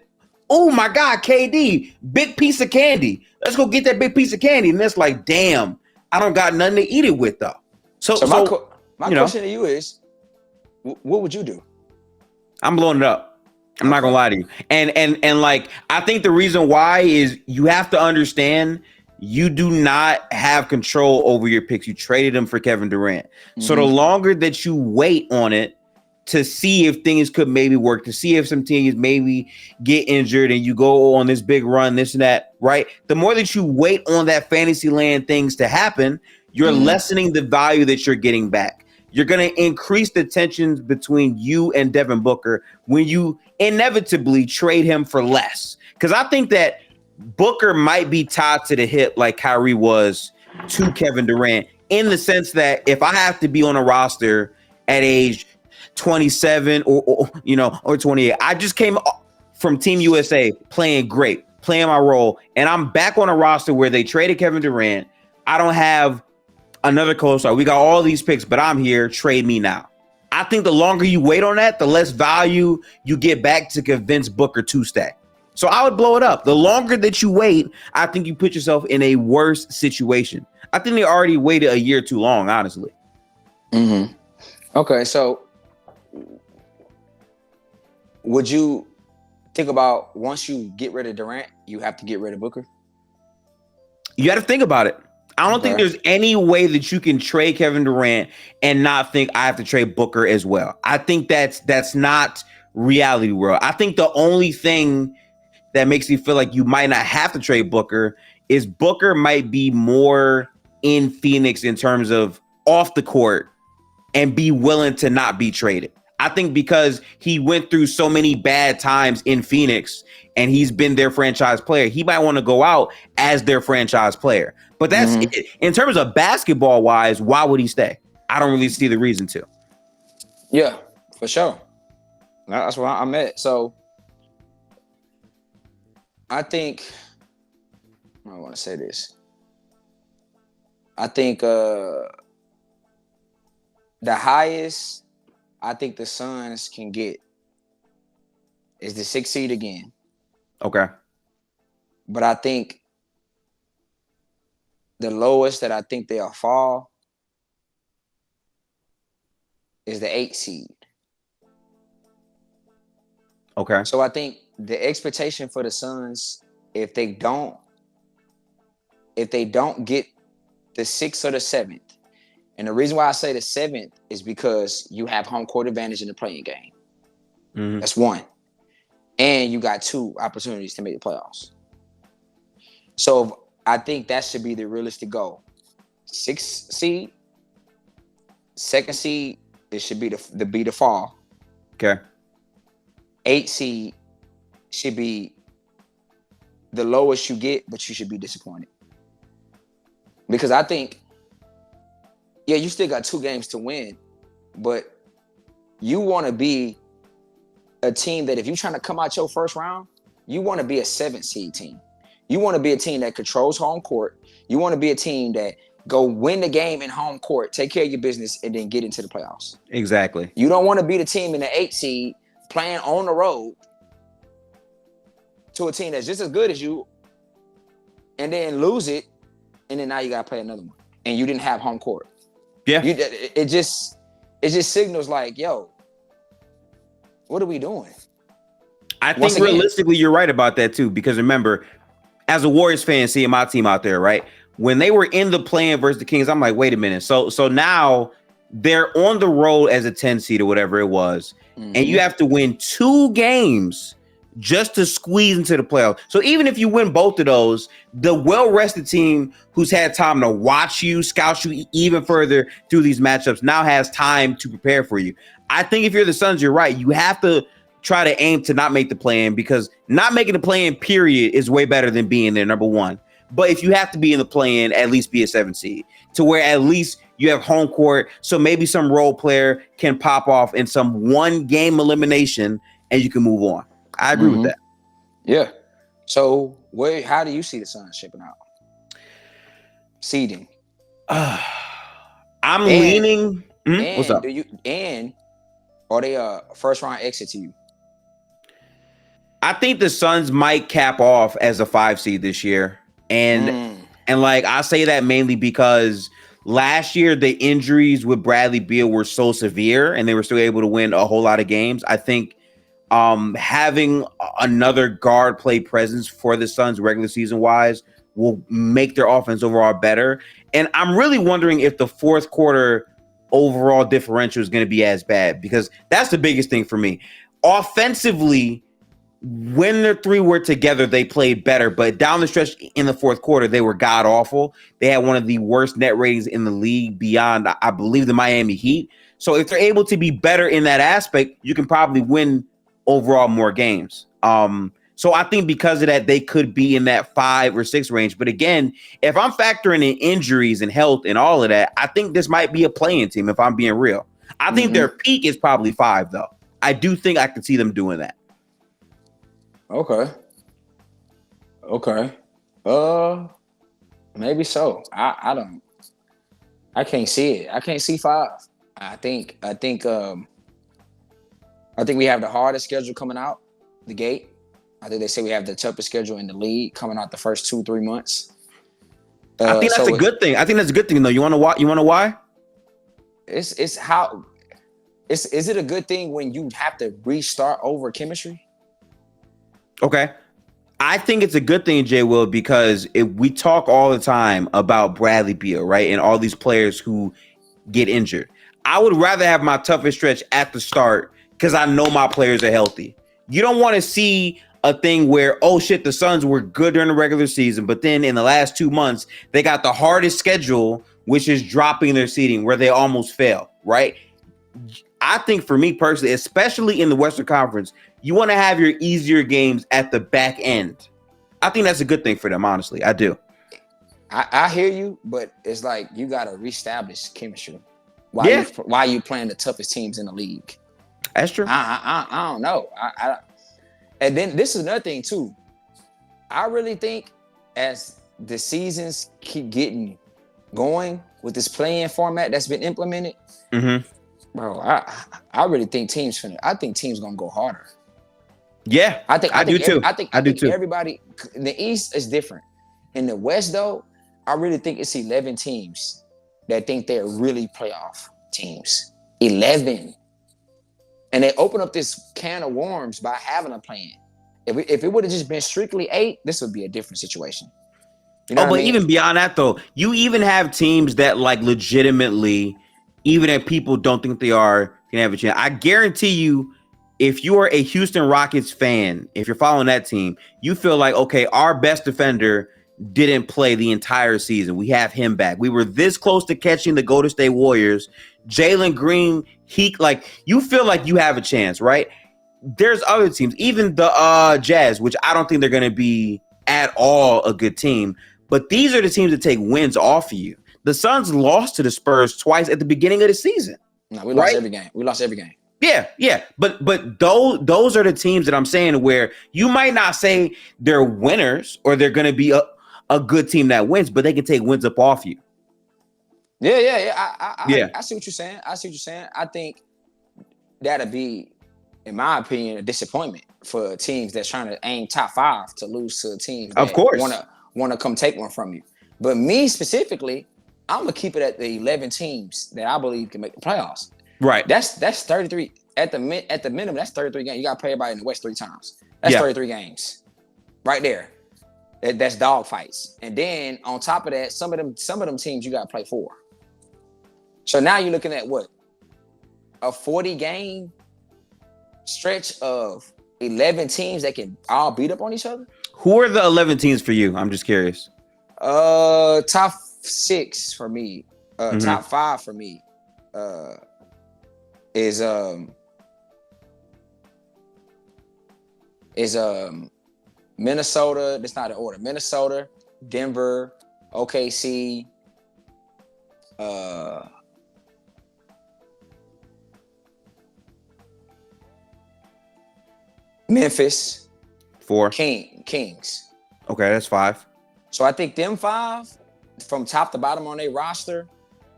oh my God, KD, big piece of candy. Let's go get that big piece of candy. And it's like, damn, I don't got nothing to eat it with though. So my question to you is, what would you do? I'm blowing it up. I'm not gonna lie to you. And like, I think the reason why is you have to understand you do not have control over your picks. You traded them for Kevin Durant. So the longer that you wait on it to see if things could maybe work, to see if some teams maybe get injured and you go on this big run, this and that, right? The more that you wait on that fantasy land things to happen, you're lessening the value that you're getting back. You're going to increase the tensions between you and Devin Booker when you inevitably trade him for less. Because I think that Booker might be tied to the hip like Kyrie was to Kevin Durant, in the sense that if I have to be on a roster at age 27 or 28, I just came from Team USA playing great, playing my role, and I'm back on a roster where they traded Kevin Durant. I don't have another co-star. We got all these picks, but I'm here. Trade me now. I think the longer you wait on that, the less value you get back to convince Booker to stay. So I would blow it up. The longer that you wait, I think you put yourself in a worse situation. I think they already waited a year too long, honestly. Okay, so would you think about, once you get rid of Durant, you have to get rid of Booker? You got to think about it. I don't think there's any way that you can trade Kevin Durant and not think I have to trade Booker as well. I think that's not reality world. I think the only thing that makes me feel like you might not have to trade Booker is Booker might be more in Phoenix in terms of off the court and be willing to not be traded. I think because he went through so many bad times in Phoenix and he's been their franchise player, he might want to go out as their franchise player. But that's it. In terms of basketball wise, why would he stay? I don't really see the reason to. Yeah, for sure. That's where I'm at. So I think, I want to say this. I think the highest I think the Suns can get is the 6th seed again. Okay. But I think the lowest that I think they'll fall is the 8 seed. Okay. So I think the expectation for the Suns, if they don't get the 6th or the 7th, and the reason why I say the 7th is because you have home court advantage in the playing game. Mm-hmm. That's one. And you got 2 opportunities to make the playoffs. So I think that should be the realistic goal. 6th seed, 2nd seed, it should be the fall. Okay. 8 seed should be the lowest you get, but you should be disappointed. Because I think, yeah, you still got 2 games to win, but you want to be a team that if you're trying to come out your first round, you want to be a 7th seed team. You want to be a team that controls home court. You want to be a team that go win the game in home court, take care of your business, and then get into the playoffs. Exactly. You don't want to be the team in the 8th seed playing on the road to a team that's just as good as you and then lose it, and then now you got to play another one. And you didn't have home court. Yeah. It just signals like, yo, what are we doing? I think realistically, you're right about that too. Because remember, as a Warriors fan, seeing my team out there, right? When they were in the play-in versus the Kings, I'm like, wait a minute. So now they're on the road as a 10 seed or whatever it was, and you have to win 2 games just to squeeze into the playoffs. So even if you win both of those, the well-rested team who's had time to watch you, scout you even further through these matchups now has time to prepare for you. I think if you're the Suns, you're right. You have to try to aim to not make the play-in, because not making the play-in period is way better than being there, number one. But if you have to be in the play-in, at least be a 7 seed, to where at least you have home court. So maybe some role player can pop off in some 1-game elimination and you can move on. I agree with that. Yeah. So how do you see the Suns shipping out? Seeding. I'm leaning. What's up? Are they a first round exit to you? I think the Suns might cap off as a 5 seed this year. And like I say that mainly because last year the injuries with Bradley Beal were so severe and they were still able to win a whole lot of games. I think having another guard play presence for the Suns regular season wise will make their offense overall better. And I'm really wondering if the fourth quarter overall differential is going to be as bad, because that's the biggest thing for me. Offensively, when the 3 were together, they played better, but down the stretch in the fourth quarter, they were god awful. They had one of the worst net ratings in the league beyond, I believe, the Miami Heat. So if they're able to be better in that aspect, you can probably win overall more games. So I think because of that, they could be in that 5 or 6 range. But again, if I'm factoring in injuries and health and all of that, I think this might be a play-in team, if I'm being real. I think their peak is probably 5, though. I do think I can see them doing that. Okay. Maybe so. I can't see it. I can't see 5. I think we have the hardest schedule coming out the gate. I think they say we have the toughest schedule in the league coming out the first 2-3 months. I think that's a good thing. I think that's a good thing, though. You want to know why? Is it a good thing when you have to restart over chemistry? Okay. I think it's a good thing, Jay Will, because we talk all the time about Bradley Beal, right? And all these players who get injured. I would rather have my toughest stretch at the start because I know my players are healthy. You don't want to see a thing where, oh shit, the Suns were good during the regular season, but then in the last 2 months, they got the hardest schedule, which is dropping their seeding, where they almost fail, right? I think for me personally, especially in the Western Conference, you want to have your easier games at the back end. I think that's a good thing for them, honestly. I do. I hear you, but it's like you got to reestablish chemistry while you playing the toughest teams in the league. That's true. I don't know. And then this is another thing too. I really think as the seasons keep getting going with this play-in format that's been implemented, bro, I really think teams gonna go harder. Yeah, I do too. I think everybody in the East is different. In the West, though, I really think it's 11 teams that think they're really playoff teams. 11. And they open up this can of worms by having a plan. If it would have just been strictly 8, this would be a different situation. You know but even beyond that, though, you even have teams that like legitimately, even if people don't think they are, can have a chance. I guarantee you, if you are a Houston Rockets fan, if you're following that team, you feel like, okay, our best defender didn't play the entire season. We have him back. We were this close to catching the Golden State Warriors. Jalen Green, you feel like you have a chance, right? There's other teams, even the Jazz, which I don't think they're going to be at all a good team. But these are the teams that take wins off of you. The Suns lost to the Spurs twice at the beginning of the season. No, we lost every game. We lost every game. Yeah. But those are the teams that I'm saying where you might not say they're winners or they're going to be a good team that wins, but they can take wins up off you. Yeah. I see what you're saying. I think that'll be, in my opinion, a disappointment for teams that's trying to aim top 5 to lose to teams that of course want to come take one from you. But me specifically, I'm gonna keep it at the 11 teams that I believe can make the playoffs. Right. That's 33 at the minimum. That's 33 games. You got to play everybody in the West 3 times. That's 33 games, right there. That's dog fights. And then on top of that, some of them teams you got to play 4. So now you're looking at what, a 40 game stretch of 11 teams that can all beat up on each other. Who are the 11 teams for you? I'm just curious. Top 6 for me. Top 5 for me. Is Minnesota. That's not in order. Minnesota, Denver, OKC, Memphis, 4. Kings. Okay, that's 5. So I think them 5 from top to bottom on their roster.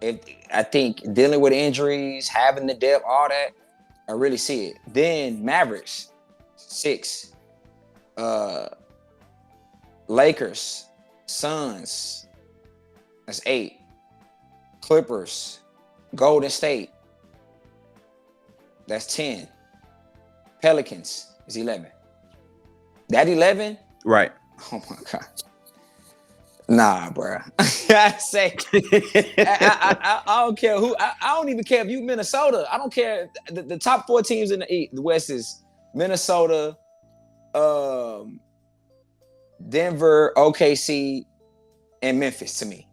I think dealing with injuries, having the depth, all that, I really see it. Then Mavericks, 6. Lakers, Suns, that's 8. Clippers, Golden State, that's 10. Pelicans is 11. That 11? Right. Oh my God. Nah, bro. I say I don't care who. I don't even care if you Minnesota. I don't care. The top 4 teams in the West is Minnesota, Denver, OKC, and Memphis. To me,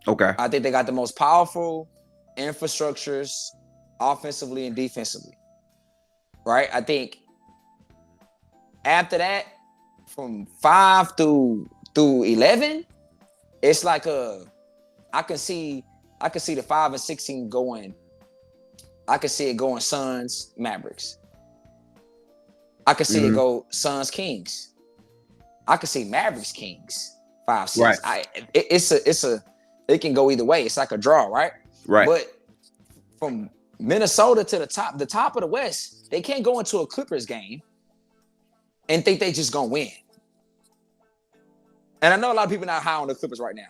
okay. I think they got the most powerful infrastructures, offensively and defensively. Right. I think after that, from 5 through 11. It's like I can see the 5 and 16 going. I can see it going Suns, Mavericks. I can see it go Suns, Kings. I can see Mavericks, Kings, 5, 6. Right. It can go either way. It's like a draw, right? Right. But from Minnesota to the top of the West, they can't go into a Clippers game and think they just gonna win. And I know a lot of people not high on the Clippers right now.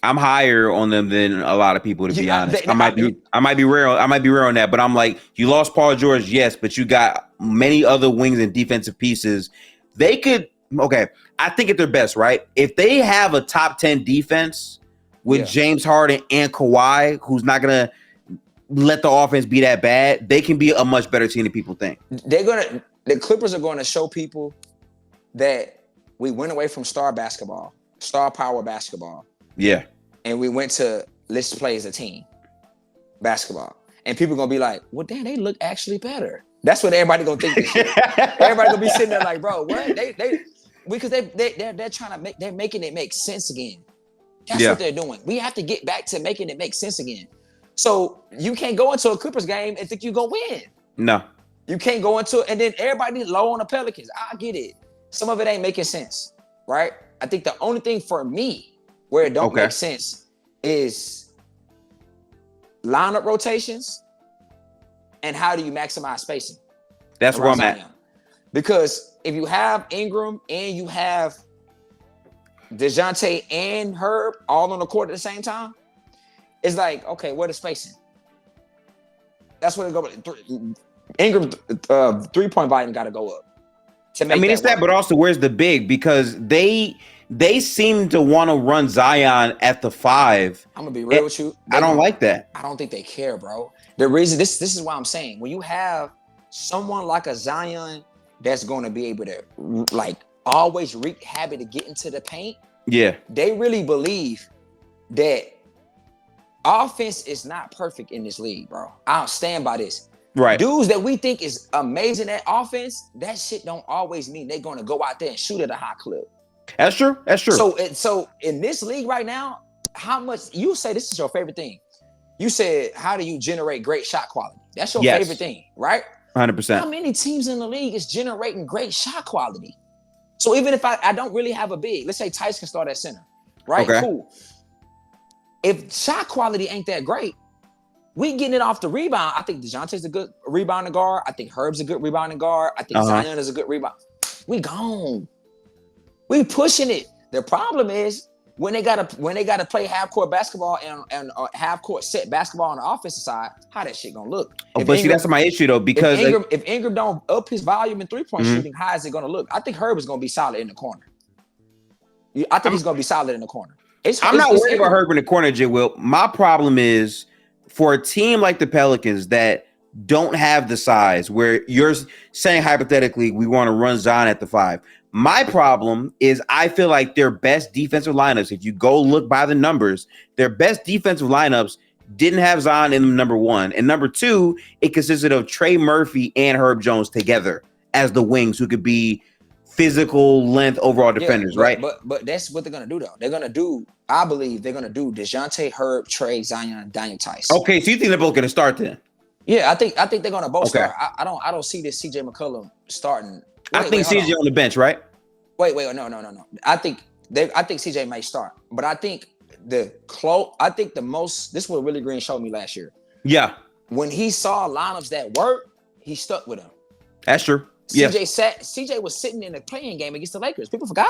I'm higher on them than a lot of people, to be honest. I might be rare on that, but I'm like, you lost Paul George, yes, but you got many other wings and defensive pieces. They could, okay, I think at their best, right? If they have a top 10 defense with James Harden and Kawhi, who's not gonna let the offense be that bad, they can be a much better team than people think. The Clippers are going to show people that we went away from star power basketball. Yeah. And we went to let's play as a team basketball. And people are going to be like, well, damn, they look actually better. That's what everybody going to think. Everybody going to be sitting there like, bro, what? Because they're trying to they're making it make sense again. That's what they're doing. We have to get back to making it make sense again. So you can't go into a Clippers game and think you're going to win. No. You can't go into it. And then everybody low on the Pelicans. I get it. Some of it ain't making sense, right? I think the only thing for me where it don't make sense is lineup rotations and how do you maximize spacing. That's where I'm at. Because if you have Ingram and you have DeJounte and Herb all on the court at the same time, it's like, okay, where the spacing? That's what it go. Ingram 3-point volume got to go up. I mean, it's that, but also where's the big? Because they seem to want to run Zion at the 5. I'm gonna be real with you. I don't like that. I don't think they care, bro. The reason this is why I'm saying when you have someone like a Zion that's going to be able to like always wreak havoc to get into the paint. Yeah, they really believe that offense is not perfect in this league, bro. I don't stand by this. Right. Dudes that we think is amazing at offense, that shit don't always mean they're going to go out there and shoot at a high clip. That's true. That's true. So in this league right now, how much you say this is your favorite thing? You said, how do you generate great shot quality? That's your favorite thing, right? 100%. How many teams in the league is generating great shot quality? So even if I don't really have a big, let's say Tyus can start at center, right? Okay. Cool. If shot quality ain't that great, we getting it off the rebound. I think DeJounte's a good rebounding guard. I think Herb's a good rebounding guard. I think Zion is a good rebound. We gone. We pushing it. The problem is when they gotta play half court basketball and half court set basketball on the offensive side, how that shit gonna look? But see, that's my issue though, because if Ingram don't up his volume in 3-point shooting, how is it gonna look? I think Herb is gonna be solid in the corner. I think he's gonna be solid in the corner. I'm not worried about Herb in the corner, J. Will. My problem is for a team like the Pelicans that don't have the size, where you're saying hypothetically we want to run Zion at the 5. My problem is I feel like their best defensive lineups, if you go look by the numbers, their best defensive lineups didn't have Zion in them, number 1. And number 2, it consisted of Trey Murphy and Herb Jones together as the wings who could be physical length overall defenders, right? But that's what they're gonna do though. They're gonna do, I believe they're gonna do DeJounte, Herb, Trey, Zion, Daniel Tyus. Okay, so you think they're both gonna start then? Yeah, I think they're gonna both start. I don't see this CJ McCollum starting. I think CJ on the bench, right? Wait, no. I think CJ may start, but I think this is what Willie Green showed me last year. Yeah. When he saw lineups that work, he stuck with them. That's true. CJ was sitting in the playing game against the Lakers. People forgot.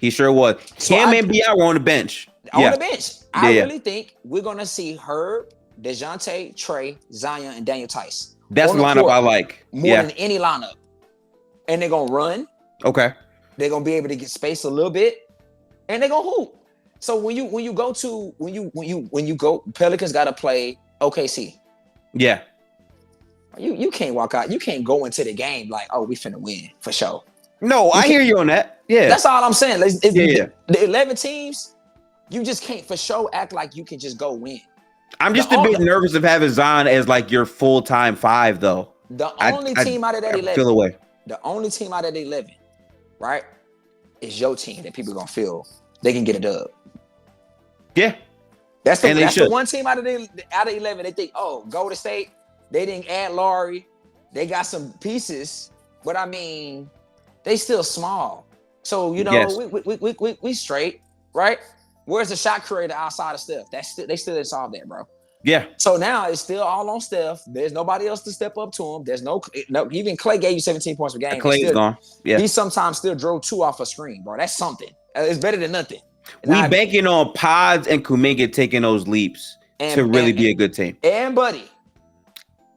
He sure was. Cam and Beal were on the bench. On the bench. I really think we're gonna see Herb, DeJounte, Trey, Zion, and Daniel Tyus. That's the lineup I like. More than any lineup. And they're gonna run. Okay. They're gonna be able to get space a little bit, and they're gonna hoop. So when you go, Pelicans gotta play OKC. Yeah. You can't walk out. You can't go into the game like, oh, we finna win for sure. No, I hear you on that. Yeah. That's all I'm saying. The 11 teams, you just can't for sure act like you can just go win. I'm just a bit nervous of having Zion as like your full-time 5, though. The only team out of that 11. Feel away. The only team out of the 11, right, is your team that people gonna feel they can get a dub. Yeah. That's the one team out of 11. They think, oh, Golden State. They didn't add Laurie. They got some pieces, but I mean, they still small. So we straight, right? Where's the shot creator outside of Steph? They still didn't solve that, bro. Yeah. So now it's still all on Steph. There's nobody else to step up to him. There's no even Klay gave you 17 points per game. Klay's gone. Yeah. He sometimes still drove 2 off a screen, bro. That's something. It's better than nothing. We banking on Pods and Kuminga taking those leaps to really be a good team.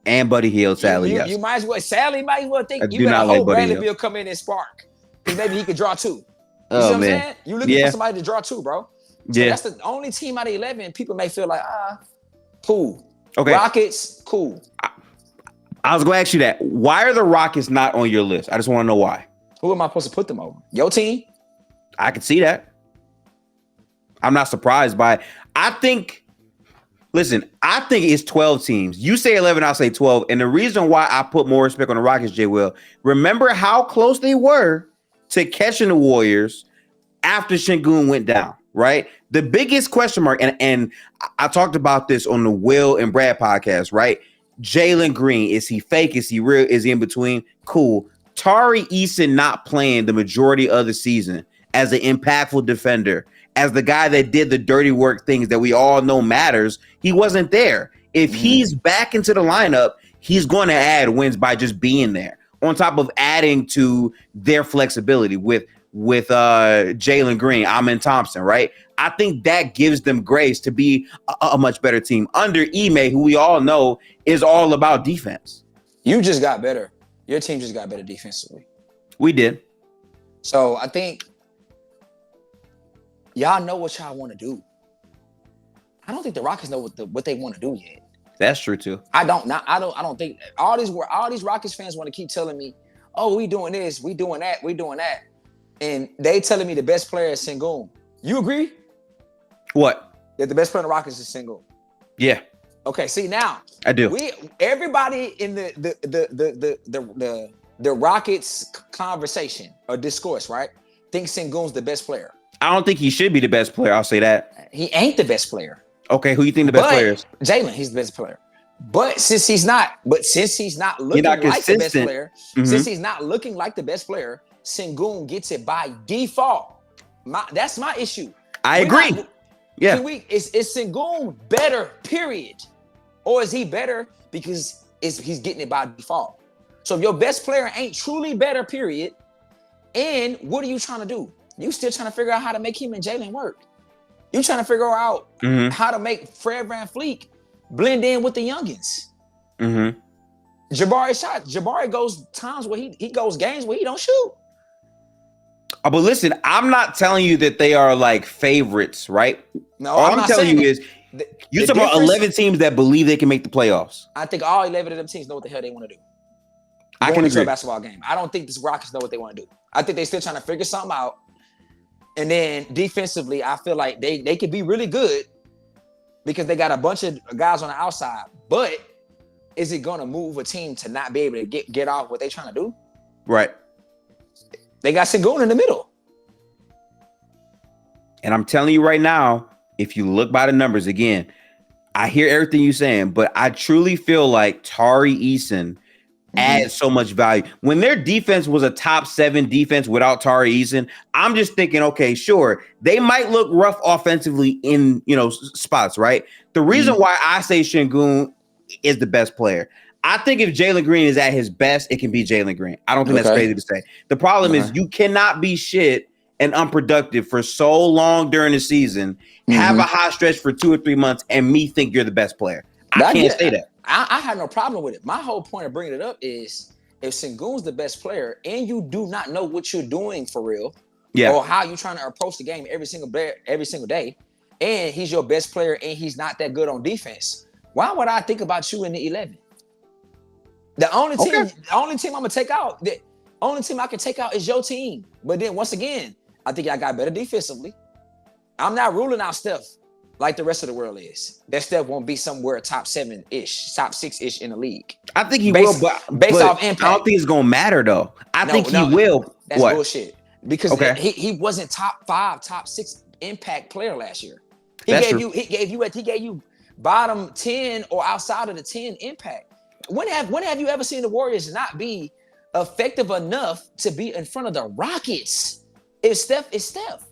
And Buddy Hield, Sally. You might as well. Sally might as well think you better hope Bradley Beal come in and spark, because maybe he could draw 2. You see what I'm saying? You looking for somebody to draw 2, bro. So that's the only team out of 11. People may feel like, cool. Okay. Rockets, cool. I was going to ask you that. Why are the Rockets not on your list? I just want to know why. Who am I supposed to put them over? Your team? I can see that. I'm not surprised by it. I think it's 12 teams. You say 11, I'll say 12. And the reason why I put more respect on the Rockets, J. Will, remember how close they were to catching the Warriors after Şengün went down, right? The biggest question mark, and I talked about this on the Will and Brad podcast, right? Jalen Green, is he fake? Is he real? Is he in between? Cool. Tari Eason not playing the majority of the season as an impactful defender, as the guy that did the dirty work things that we all know matters, he wasn't there. If he's back into the lineup, he's going to add wins by just being there, on top of adding to their flexibility with with Jalen Green, Amen Thompson, right? I think that gives them grace to be a much better team under Ime, who we all know is all about defense. You just got better. Your team just got better defensively. We did. So I think y'all know what y'all want to do. I don't think the Rockets know what they want to do yet. That's true too. I don't think all these Rockets fans want to keep telling me, "Oh, we doing this, we doing that, we doing that," and they telling me the best player is Sengun. You agree? What? That the best player in the Rockets is Sengun. Yeah. Okay. See now, I do. Everybody in the Rockets conversation or discourse, right? Thinks Sengun's the best player. I don't think he should be the best player. I'll say that. He ain't the best player. Okay, who you think the best player is? Jalen, he's the best player. But since he's not looking like the best player, since he's not looking like the best player, Sengun gets it by default. That's my issue. I agree. Is Sengun better, period? Or is he better because he's getting it by default? So if your best player ain't truly better, period, and what are you trying to do? You still trying to figure out how to make him and Jalen work. You trying to figure out how to make Fred VanVleet blend in with the youngins. Jabari goes times where he goes games where he don't shoot. Oh, but listen, I'm not telling you that they are like favorites, right? No, all I'm telling you is you're talking about 11 teams that believe they can make the playoffs. I think all 11 of them teams know what the hell they want to do. I can agree. A basketball game. I don't think the Rockets know what they want to do. I think they're still trying to figure something out. And then defensively, I feel like they could be really good because they got a bunch of guys on the outside. But is it going to move a team to not be able to get off what they're trying to do? Right. They got Sengun in the middle. And I'm telling you right now, if you look by the numbers again, I hear everything you're saying, but I truly feel like Tari Eason adds so much value. When their defense was a top 7 defense without Tari Eason, I'm just thinking, okay, sure, they might look rough offensively in, spots, right? The reason why I say Sengun is the best player, I think if Jalen Green is at his best, it can be Jalen Green. I don't think that's crazy to say. The problem is you cannot be shit and unproductive for so long during the season, have a hot stretch for 2 or 3 months, and me think you're the best player. I can't say that. I have no problem with it. My whole point of bringing it up is if Sengun's the best player and you do not know what you're doing for real, or how you're trying to approach the game every single day, and he's your best player and he's not that good on defense, why would I think about you in the 11? The only team I'm gonna take out, the only team I can take out is your team. But then once again, I think I got better defensively. I'm not ruling out Steph like the rest of the world is. That Steph won't be somewhere top 7-ish, top 6-ish in the league. I think he will, but based off impact. I don't think it's gonna matter though. I think he will. That's bullshit. Because he wasn't top 5, top 6 impact player last year. He gave you bottom 10 or outside of the 10 impact. When have you ever seen the Warriors not be effective enough to be in front of the Rockets? If Steph is Steph.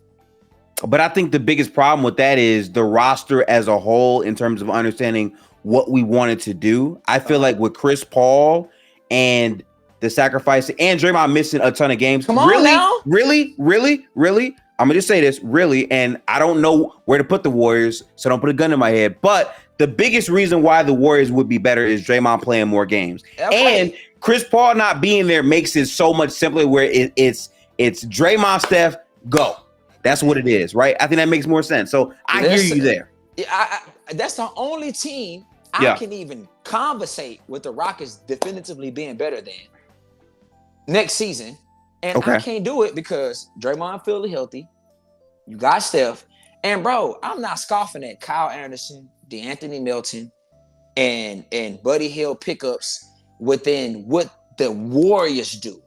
But I think the biggest problem with that is the roster as a whole in terms of understanding what we wanted to do. I feel like with Chris Paul and the sacrifice and Draymond missing a ton of games. Come on now. Really? I'm gonna just say this, really, and I don't know where to put the Warriors, so don't put a gun in my head. But the biggest reason why the Warriors would be better is Draymond playing more games. Okay. And Chris Paul not being there makes it so much simpler where it's Draymond, Steph, go. That's what it is, right? I think that makes more sense. So I hear you there. That's the only team I can even conversate with the Rockets definitively being better than next season. And I can't do it because Draymond feels healthy. You got Steph. And, bro, I'm not scoffing at Kyle Anderson, DeAnthony Melton, and Buddy Hield pickups within what the Warriors do.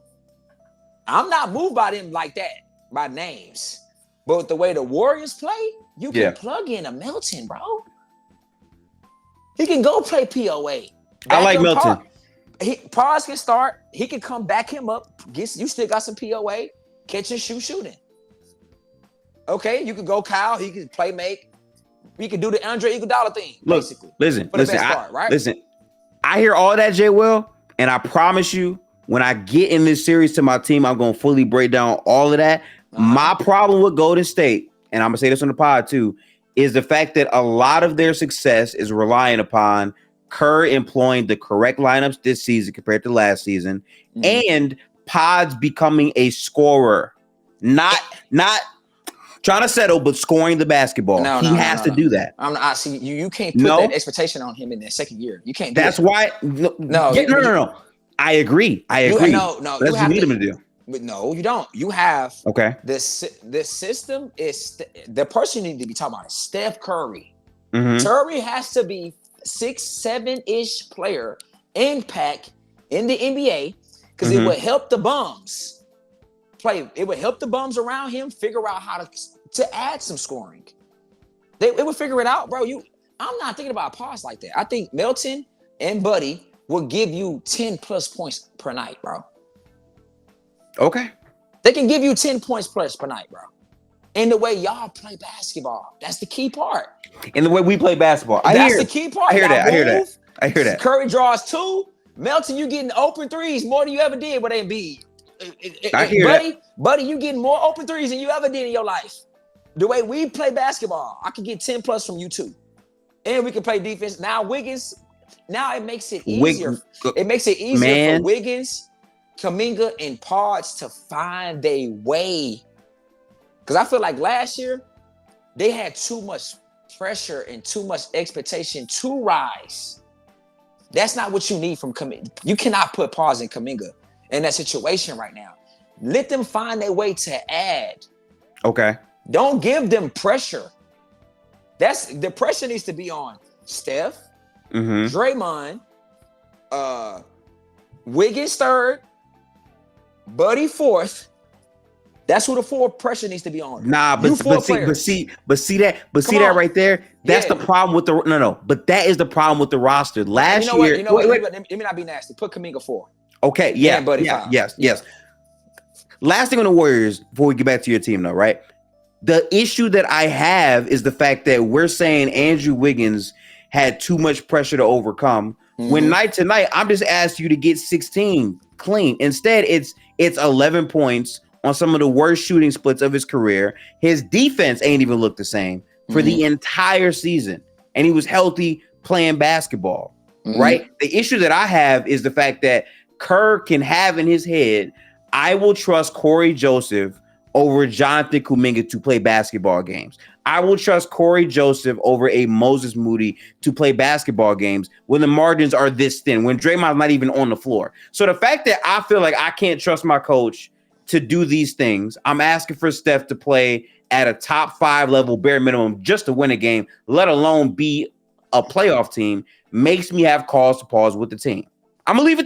I'm not moved by them like that, by names. But the way the Warriors play, you can plug in a Melton, bro. He can go play POA. I like Melton. Pars can start. He can come back him up. You still got some POA. Catch and shooting. Okay, you can go Kyle. He can play make. We can do the Andre Iguodala thing, basically. Listen. I hear all that, Jay Will, and I promise you, when I get in this series to my team, I'm going to fully break down all of that. My problem with Golden State, and I'm gonna say this on the pod too, is the fact that a lot of their success is relying upon Kerr employing the correct lineups this season compared to last season, and Pods becoming a scorer, not trying to settle, but scoring the basketball. He has to do that. I see you can't put that expectation on him in that second year. You can't. That's why. No. I agree. That's what you need him to do. But no, you don't. You have the system is the person you need to be talking about is Steph Curry. Mm-hmm. Curry has to be 6'7" player impact in the NBA because it would help the bums play. It would help the bums around him figure out how to add some scoring. It would figure it out, bro. I'm not thinking about a pause like that. I think Milton and Buddy will give you 10 plus points per night, bro. Okay. They can give you 10 points plus per night, bro. In the way y'all play basketball. That's the key part. In the way we play basketball. That's the key part. I hear that. Curry draws 2. Melton, you getting open threes more than you ever did with Embiid. I hear that. Buddy, you getting more open threes than you ever did in your life. The way we play basketball, I can get 10 plus from you too. And we can play defense. Now Wiggins, it makes it easier. It makes it easier for Wiggins, Kuminga, and Pods to find a way. Because I feel like last year, they had too much pressure and too much expectation to rise. That's not what you need from Kuminga. You cannot put Pods and Kuminga in that situation right now. Let them find their way to add. Okay. Don't give them pressure. The pressure needs to be on Steph, Draymond, Wiggins third, Buddy fourth. That's who the 4 pressure needs to be on. Nah, but see that right there. That's the problem with the But that is the problem with the roster. Last year, wait, let me not be nasty. Put Kuminga 4. Okay, yeah, and Buddy 5. Yes. Last thing on the Warriors before we get back to your team, though, right? The issue that I have is the fact that we're saying Andrew Wiggins had too much pressure to overcome. When night to night, I'm just asking you to get 16 clean. Instead, it's 11 points on some of the worst shooting splits of his career. His defense ain't even looked the same for the entire season. And he was healthy playing basketball, right? The issue that I have is the fact that Kerr can have in his head, I will trust Corey Joseph over Jonathan Kuminga to play basketball games. I will trust Corey Joseph over a Moses Moody to play basketball games when the margins are this thin, when Draymond's not even on the floor. So the fact that I feel like I can't trust my coach to do these things, I'm asking for Steph to play at a top 5 level bare minimum just to win a game, let alone be a playoff team, makes me have cause to pause with the team. I'm going to leave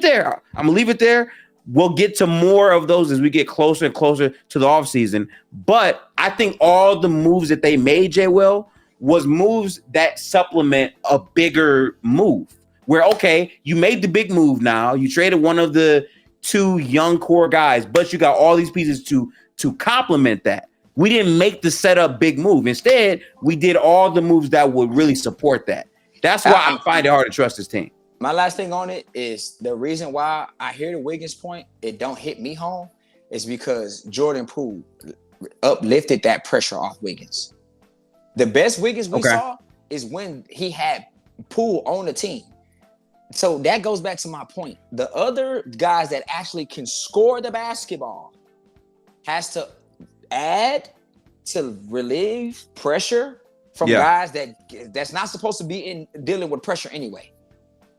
it there. We'll get to more of those as we get closer and closer to the offseason. But I think all the moves that they made, Jay Will, was moves that supplement a bigger move. Where, okay, you made the big move now. You traded one of the 2 young core guys, but you got all these pieces to complement that. We didn't make the setup big move. Instead, we did all the moves that would really support that. That's why I find it hard to trust this team. My last thing on it is the reason why I hear the Wiggins point, it don't hit me home, is because Jordan Poole uplifted that pressure off Wiggins. The best Wiggins we saw is when he had Poole on the team. So that goes back to my point. The other guys that actually can score the basketball has to add to relieve pressure from guys that's not supposed to be dealing with pressure anyway.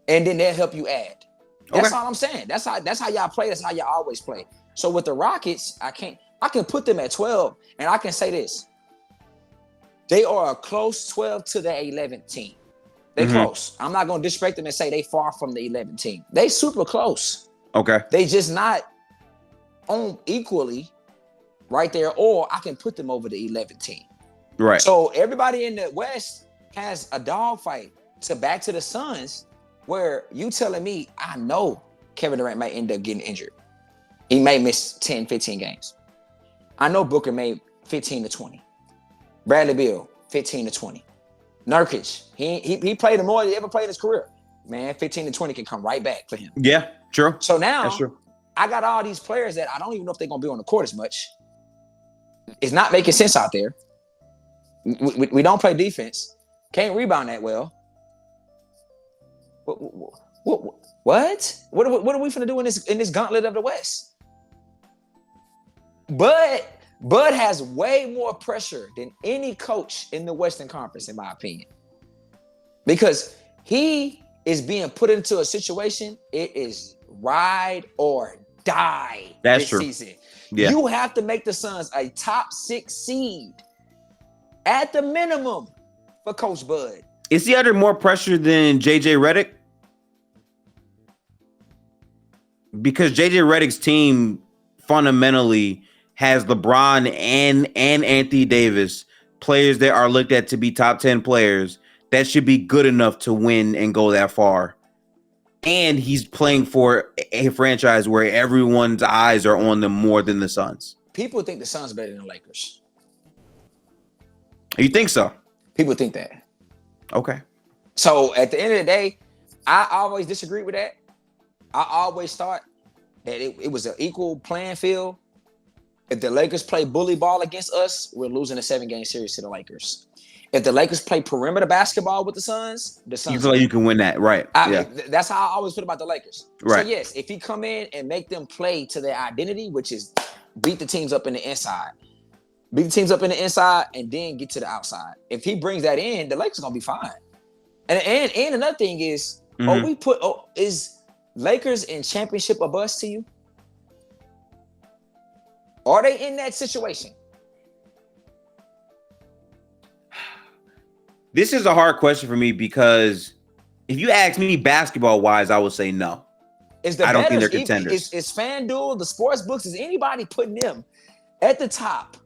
And then they'll help you add. That's all I'm saying. That's how y'all play. That's how y'all always play. So with the Rockets, I can put them at 12, and I can say this. They are a close 12 to the 11th team. They close. I'm not going to disrespect them and say they far from the 11th team. They super close. Okay. They just not on equally right there, or I can put them over the 11th team. Right. So everybody in the West has a dogfight back to the Suns, where you telling me, I know Kevin Durant might end up getting injured. He may miss 10, 15 games. I know Booker made 15 to 20. Bradley Beal, 15 to 20. Nurkic, he played more than he ever played in his career. Man, 15 to 20 can come right back for him. Yeah, true. So now, that's true. I got all these players that I don't even know if they're going to be on the court as much. It's not making sense out there. We don't play defense. Can't rebound that well. What? What are we finna do in this gauntlet of the West? Bud has way more pressure than any coach in the Western Conference, in my opinion, because he is being put into a situation. It is ride or die this season. Yeah. You have to make the Suns a top 6 seed at the minimum for Coach Bud. Is he under more pressure than JJ Redick? Because JJ Redick's team fundamentally has LeBron and Anthony Davis, players that are looked at to be top 10 players that should be good enough to win and go that far. And he's playing for a franchise where everyone's eyes are on them more than the Suns. People think the Suns better than the Lakers. You think so? People think that. Okay. So at the end of the day, I always disagree with that. I always thought that it was an equal playing field. If the Lakers play bully ball against us, we're losing a 7-game series to the Lakers. If the Lakers play perimeter basketball with the Suns you feel like you can win that, right? That's how I always feel about the Lakers. Right. So yes, if he come in and make them play to their identity, which is beat the teams up in the inside, and then get to the outside. If he brings that in, the Lakers are gonna be fine. And another thing is, is Lakers in championship a bust to you? Are they in that situation? This is a hard question for me because if you ask me basketball-wise, I would say no. I don't think they're contenders. Is FanDuel, the sports books, is anybody putting them at the top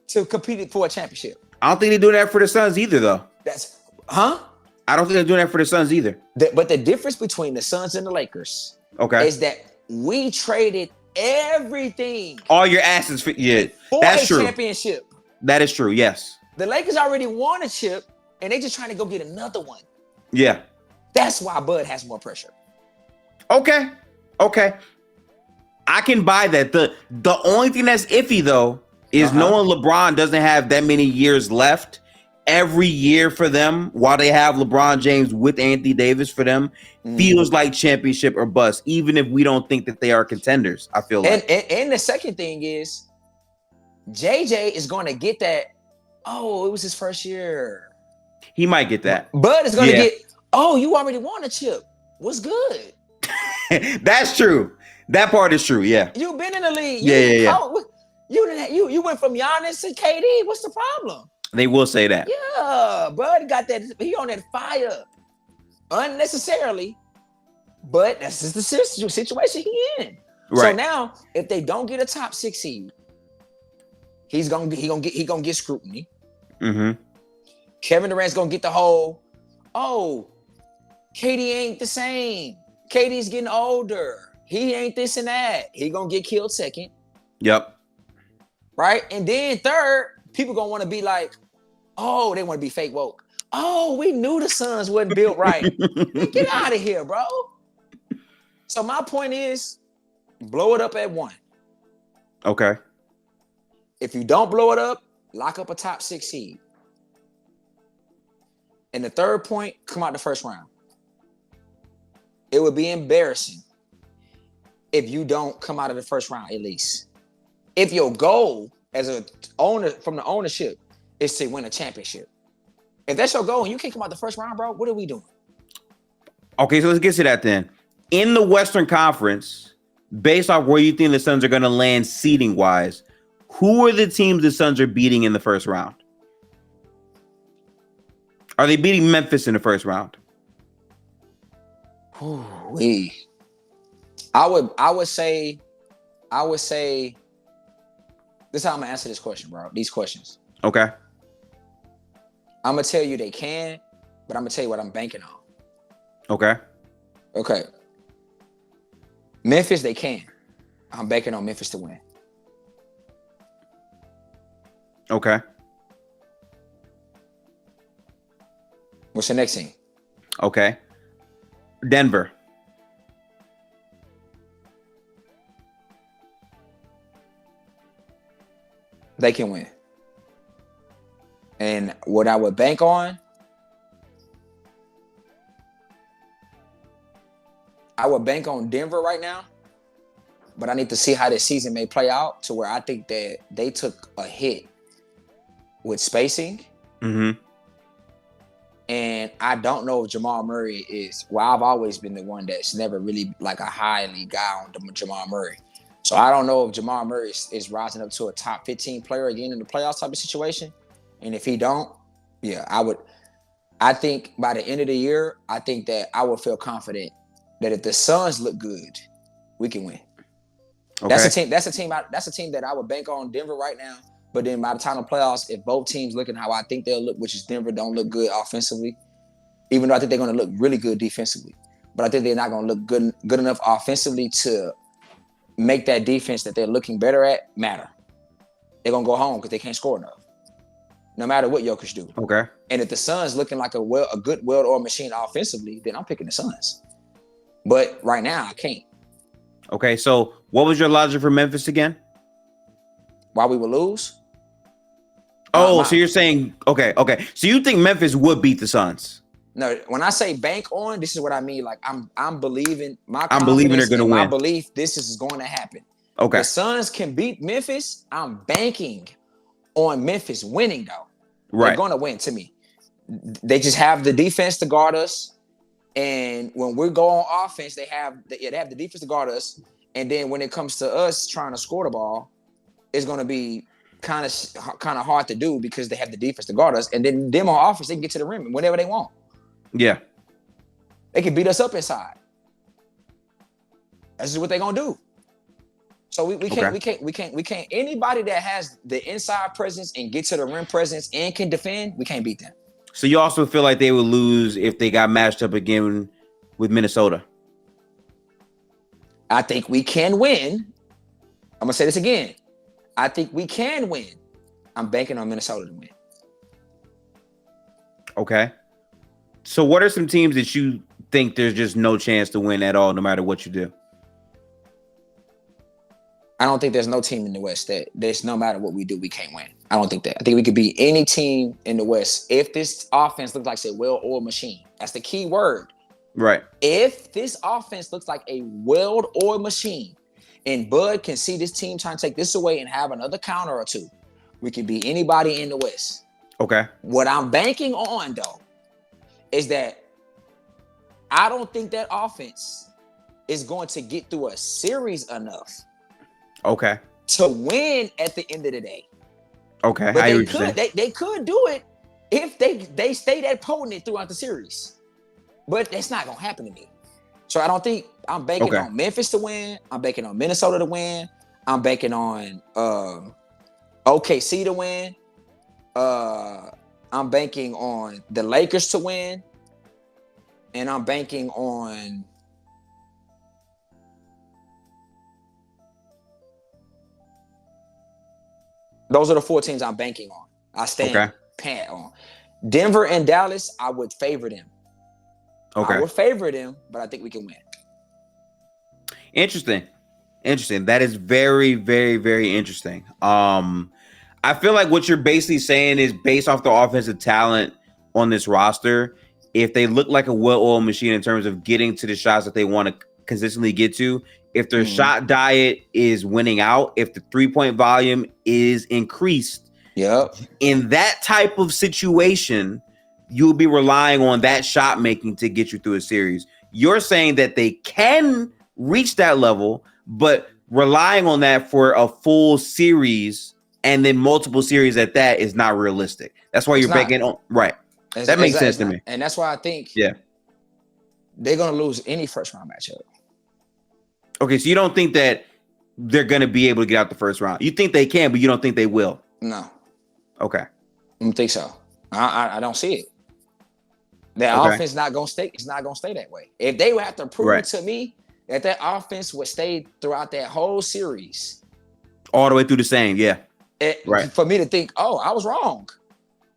to compete for a championship? I don't think they're doing that for the Suns either, though. I don't think they're doing that for the Suns either. But the difference between the Suns and the Lakers is that we traded everything. All your assets for that's true. Championship. That is true, yes. The Lakers already won a chip, and they just trying to go get another one. Yeah. That's why Bud has more pressure. Okay. I can buy that. The only thing that's iffy, though, is knowing LeBron doesn't have that many years left. Every year for them, while they have LeBron James with Anthony Davis for them, feels like championship or bust, even if we don't think that they are contenders, I feel like. And the second thing is, JJ is going to get that, it was his first year. He might get that. Bud is going to get, you already won a chip. What's good? That's true. That part is true, yeah. You've been in the league. You went from Giannis to KD. What's the problem? They will say that. Yeah, Bud got that. He on that fire unnecessarily, but that's just the situation he in. Right. So now, if they don't get a top 6 seed, he gonna get scrutiny. Mm-hmm. Kevin Durant's gonna get the whole, KD ain't the same. KD's getting older. He ain't this and that. He gonna get killed second. Yep. Right, and then third. People gonna want to be like, they want to be fake woke. We knew the Suns wasn't built right. Man, get out of here, bro. So my point is, blow it up at 1. Okay. If you don't blow it up, lock up a top 6 seed. And the third point, come out the first round. It would be embarrassing if you don't come out of the first round at least. If your goal as a owner from the ownership is to win a championship. If that's your goal and you can't come out the first round, bro, what are we doing? Okay, so let's get to that then. In the Western Conference, based off where you think the Suns are going to land seeding wise, who are the teams the Suns are beating in the first round? Are they beating Memphis in the first round? I would say this is how I'm gonna answer this question, bro. These questions. Okay. I'm gonna tell you they can, but I'm gonna tell you what I'm banking on. Okay. Memphis, they can. I'm banking on Memphis to win. Okay. What's the next team? Okay. Denver. They can win. And what I would bank on, I would bank on Denver right now, but I need to see how this season may play out to where I think that they took a hit with spacing. Mm-hmm. And I don't know if Jamal Murray is, well, I've always been the one that's never really like a highly guy on Jamal Murray. So I don't know if Jamal Murray is rising up to a top 15 player again in the playoffs type of situation. And if he don't, yeah, I think by the end of the year, I think that I would feel confident that if the Suns look good, we can win. Okay. That's a team that I would bank on Denver right now. But then by the time of the playoffs, if both teams looking how I think they'll look, which is Denver don't look good offensively, even though I think they're going to look really good defensively, but I think they're not going to look good enough offensively to make that defense that they're looking better at matter. They're going to go home because they can't score enough, no matter what Jokic do. Okay. And if the Suns looking like a good well-oiled machine offensively, then I'm picking the Suns. But right now, I can't. Okay, so what was your logic for Memphis again? Why we would lose? So you're saying okay. So you think Memphis would beat the Suns? No, when I say bank on, this is what I mean. Like I'm believing I'm believing they're going to win. My belief this is going to happen. Okay. The Suns can beat Memphis. I'm banking on Memphis winning though. Right. They're going to win to me. They just have the defense to guard us. And when we go on offense, they have the defense to guard us. And then when it comes to us trying to score the ball, it's going to be kind of hard to do because they have the defense to guard us. And then them on offense, they can get to the rim whenever they want. Yeah. They can beat us up inside. That's just what they're going to do. So we can't. Anybody that has the inside presence and get to the rim presence and can defend, we can't beat them. So you also feel like they would lose if they got matched up again with Minnesota? I think we can win. I'm going to say this again. I think we can win. I'm banking on Minnesota to win. Okay. So what are some teams that you think there's just no chance to win at all, no matter what you do? I don't think there's no team in the West that there's no matter what we do, we can't win. I don't think that. I think we could beat any team in the West if this offense looks like a well-oiled machine. That's the key word. Right. If this offense looks like a well-oiled machine and Bud can see this team trying to take this away and have another counter or two, we can beat anybody in the West. Okay. What I'm banking on, though, is that I don't think that offense is going to get through a series enough. Okay. To win at the end of the day. Okay. But they could do it if they stay that potent throughout the series. But that's not gonna happen to me. So I don't think I'm banking on Memphis to win. I'm banking on Minnesota to win. I'm banking on OKC to win. I'm banking on the Lakers to win. And I'm banking on those are the 4 teams I'm banking on. I stand pat on. Denver and Dallas, I would favor them. Okay. I would favor them, but I think we can win. Interesting. That is very, very, very interesting. I feel like what you're basically saying is based off the offensive talent on this roster, if they look like a well-oiled machine in terms of getting to the shots that they want to consistently get to, if their shot diet is winning out, if the three-point volume is increased, in that type of situation, you'll be relying on that shot making to get you through a series. You're saying that they can reach that level, but relying on that for a full series and then multiple series at that is not realistic. That's why you're banking on That makes sense to me. And that's why I think they're going to lose any first round matchup. Okay, so you don't think that they're going to be able to get out the first round. You think they can, but you don't think they will. No. Okay. I don't think so. I don't see it. That offense not going to stay. It's not going to stay that way. If they would have to prove to me that offense would stay throughout that whole series, all the way through the same, for me to think, I was wrong.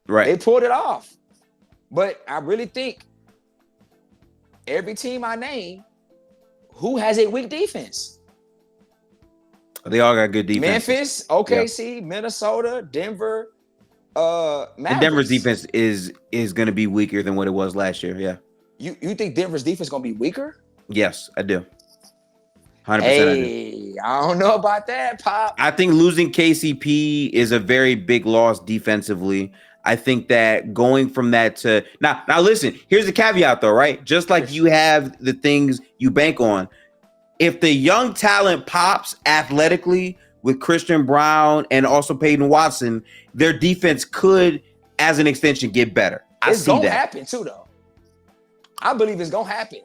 Right. They pulled it off. But I really think every team I name, who has a weak defense? They all got good defense. Memphis, OKC, Minnesota, Denver, Mavericks. And Denver's defense is going to be weaker than what it was last year. Yeah. You think Denver's defense going to be weaker? Yes, I do. 100%. Hey, I don't know about that, Pop. I think losing KCP is a very big loss defensively. I think that going from that to now listen, here's the caveat though, right? Just like you have the things you bank on. If the young talent pops athletically with Christian Brown and also Peyton Watson, their defense could, as an extension, get better. It's going to happen too, though. I believe it's going to happen.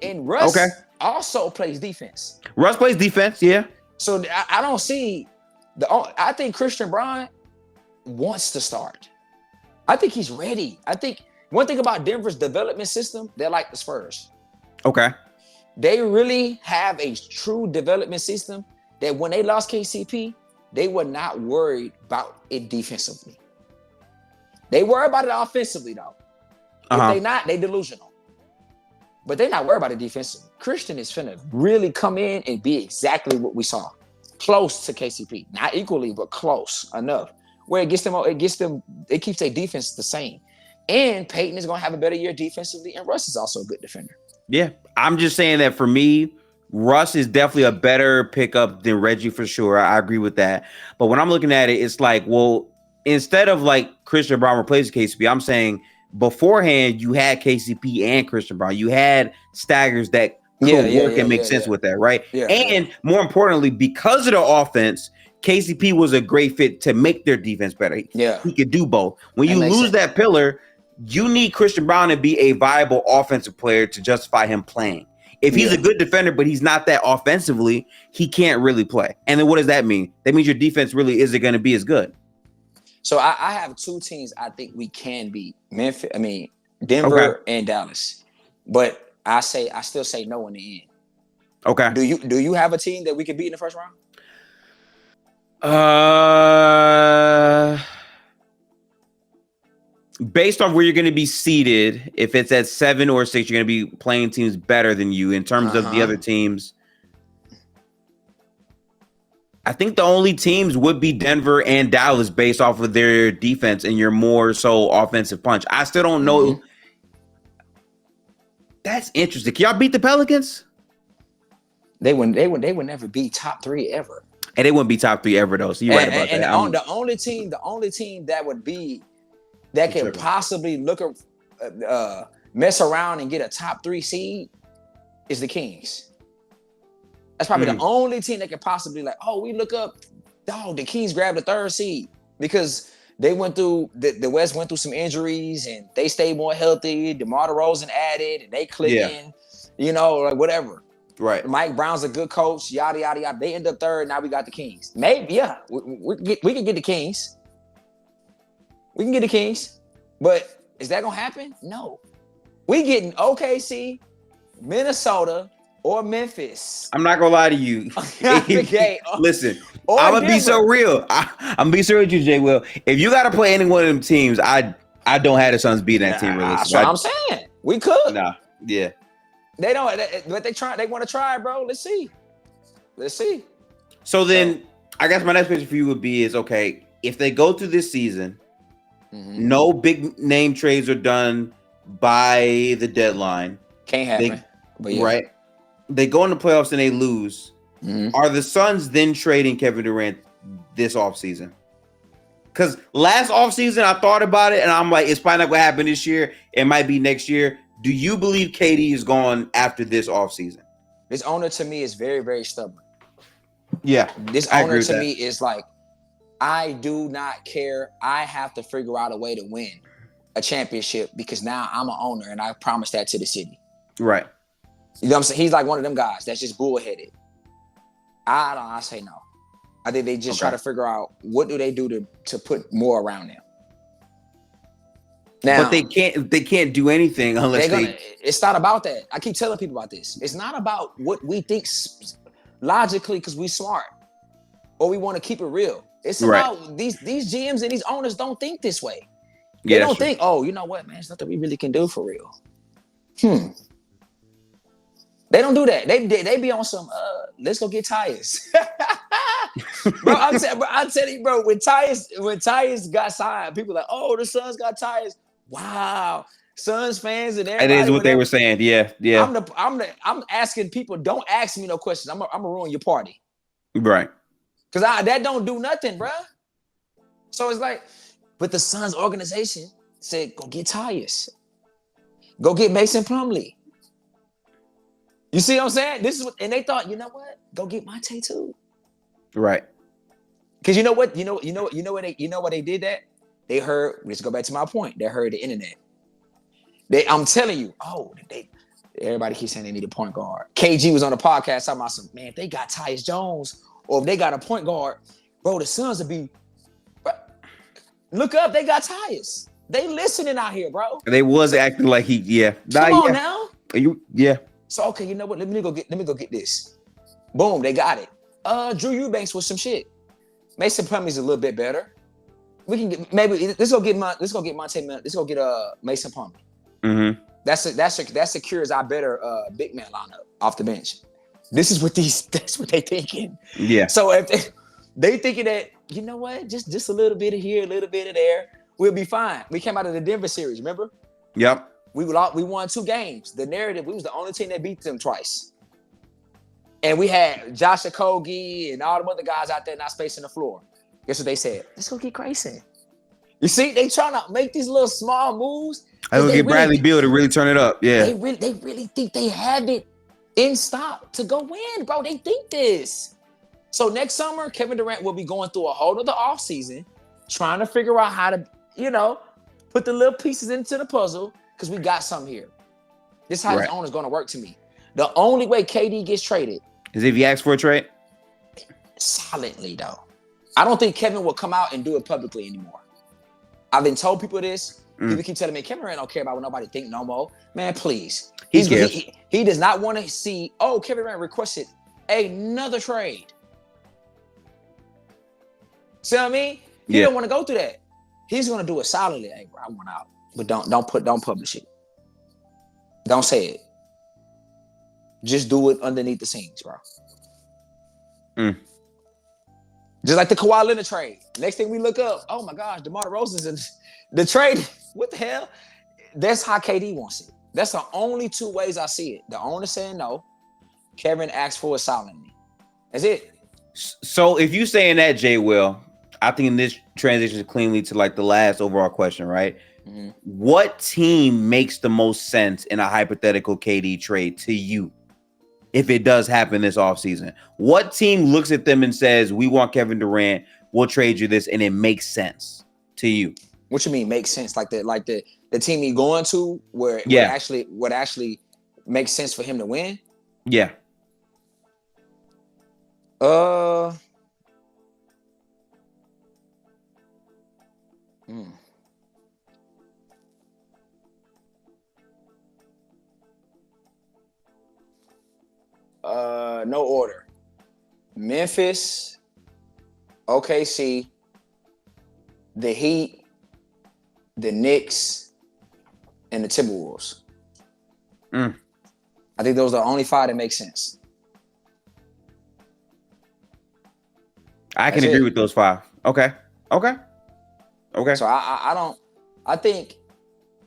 And Russ also plays defense. Russ plays defense, yeah. So I don't see I think Christian Brown wants to start. I think he's ready. I think one thing about Denver's development system, they're like the Spurs. Okay. They really have a true development system that when they lost KCP, they were not worried about it defensively. They worry about it offensively, though. If they not, they delusional. But they're not worried about it defensively. Christian is finna really come in and be exactly what we saw. Close to KCP. Not equally, but close enough. Where it keeps their defense the same. And Peyton is going to have a better year defensively, and Russ is also a good defender. Yeah, I'm just saying that for me, Russ is definitely a better pickup than Reggie for sure. I agree with that. But when I'm looking at it, it's like, well, instead of like Christian Brown replacing KCP, I'm saying beforehand you had KCP and Christian Brown. You had staggers that could work and make sense with that, right? Yeah, and more importantly, because of the offense, KCP was a great fit to make their defense better. Yeah, he could do both. When you lose that pillar, you need Christian Brown to be a viable offensive player to justify him playing. If he's a good defender, but he's not that offensively, he can't really play. And then what does that mean? That means your defense really isn't going to be as good. So I have two teams I think we can beat. Denver and Dallas. But I still say no in the end. Okay. Do you have a team that we can beat in the first round? Based on where you're going to be seated, if it's at 7 or 6, you're going to be playing teams better than you in terms of the other teams. I think the only teams would be Denver and Dallas based off of their defense and your more so offensive punch. I still don't know. That's interesting. Can y'all beat the Pelicans? They would never be top 3 ever. And they wouldn't be top 3 ever though. So you're right about that. And the only team that would be that could possibly mess around and get a top 3 seed is the Kings. That's probably the only team that could possibly we look up, the Kings grabbed the 3rd seed because they went through the West went through some injuries and they stayed more healthy. DeMar DeRozan added and they clicking, whatever. Right. Mike Brown's a good coach, yada yada yada. They end up 3rd. Now we got the Kings. Maybe we can get the Kings. We can get the Kings, but is that gonna happen? No. We getting OKC, Minnesota, or Memphis. I'm not gonna lie to you. Listen, I'm gonna be so real. I'm gonna be so real with you, Jay Will. If you gotta play any one of them teams, I don't have the Suns beating that team. Really, that's what I'm saying. We could. Yeah. They don't, but they want to try, bro. Let's see. So then, I guess my next question for you would be: okay, if they go through this season, no big name trades are done by the deadline. Can't happen. Right? They go in the playoffs and they lose. Are the Suns then trading Kevin Durant this offseason? Because last offseason, I thought about it and I'm like, it's probably not going to happen this year. It might be next year. Do you believe KD is gone after this offseason? This owner to me is very, very stubborn. Yeah. This owner to me is like, I do not care. I have to figure out a way to win a championship because now I'm an owner and I promised that to the city. Right. You know what I'm saying? He's like one of them guys that's just bullheaded. I say no. I think they just try to figure out what do they do to put more around them. Now, but they can't do anything unless it's not about that. I keep telling people about this. It's not about what we think logically because we smart or we want to keep it real. It's about these GMs and these owners don't think this way. They don't think, you know what, man, it's nothing we really can do for real. They don't do that. They be on some, let's go get Tyus. Bro, I'm telling you, bro, when Tyus got signed, people were like, oh, the Suns got Tyus. Wow. Suns fans and It everybody. is what they were saying. Yeah. I'm asking people, don't ask me no questions. I'm gonna ruin your party. Right. Because that don't do nothing, bro. So it's like, but the Suns organization said, go get Tyus. Go get Mason Plumlee. You see what I'm saying? And they thought, you know what? Go get Monte too. Right. Because you know what? You know what they did that? They heard, let's go back to my point. They heard the internet. I'm telling you, everybody keeps saying they need a point guard. KG was on the podcast talking about man, if they got Tyus Jones or if they got a point guard, bro, the Suns would be. Look up, they got Tyus. They listening out here, bro. They was acting like Come on now. Yeah. So okay, you know what? Let me go get this. Boom, they got it. Drew Eubanks was some shit. Mason Plumlee's a little bit better. We can get let's go get Monte. Let's go get Mason Plumlee. Mm-hmm. That secures our better big man lineup off the bench. That's what they thinking. Yeah. So if they thinking that, you know what, just a little bit of here, a little bit of there, we'll be fine. We came out of the Denver series, remember? Yep. We won 2 games. The narrative, we was the only team that beat them twice. And we had Josh Okogie and all them other guys out there not spacing the floor. Guess what they said? Let's go get Grayson. You see, they trying to make these little small moves. I will get Bradley Beal to really turn it up. Yeah. They really think they have it in stock to go win, bro. They think this. So next summer, Kevin Durant will be going through a whole other offseason, trying to figure out how to, put the little pieces into the puzzle because we got something here. This is how his owner's going to work to me. The only way KD gets traded is if he asks for a trade. Silently, though. I don't think Kevin will come out and do it publicly anymore. I've been told people this. People keep telling me Kevin Durant don't care about what nobody think no more. Man, please. He does not want to see, Kevin Durant requested another trade. See what I mean? He don't want to go through that. He's going to do it silently. Hey, bro, I want out. But don't publish it. Don't say it. Just do it underneath the scenes, bro. Just like the Kawhi Leonard trade. Next thing we look up, oh my gosh, DeMar DeRozan's in the trade. What the hell? That's how KD wants it. That's the only 2 ways I see it. The owner saying no. Kevin asked for it silently. That's it. So if you saying that, Jay Will, I think this transitions cleanly to like the last overall question, right? Mm-hmm. What team makes the most sense in a hypothetical KD trade to you? If it does happen this offseason, what team looks at them and says, we want Kevin Durant, we'll trade you this, and it makes sense to you? What you mean makes sense? Like the team he's going to where what actually makes sense for him to win? Yeah. No order. Memphis, OKC, the Heat, the Knicks, and the Timberwolves. I think those are the only 5 that make sense. I can agree with those 5. Okay. So I think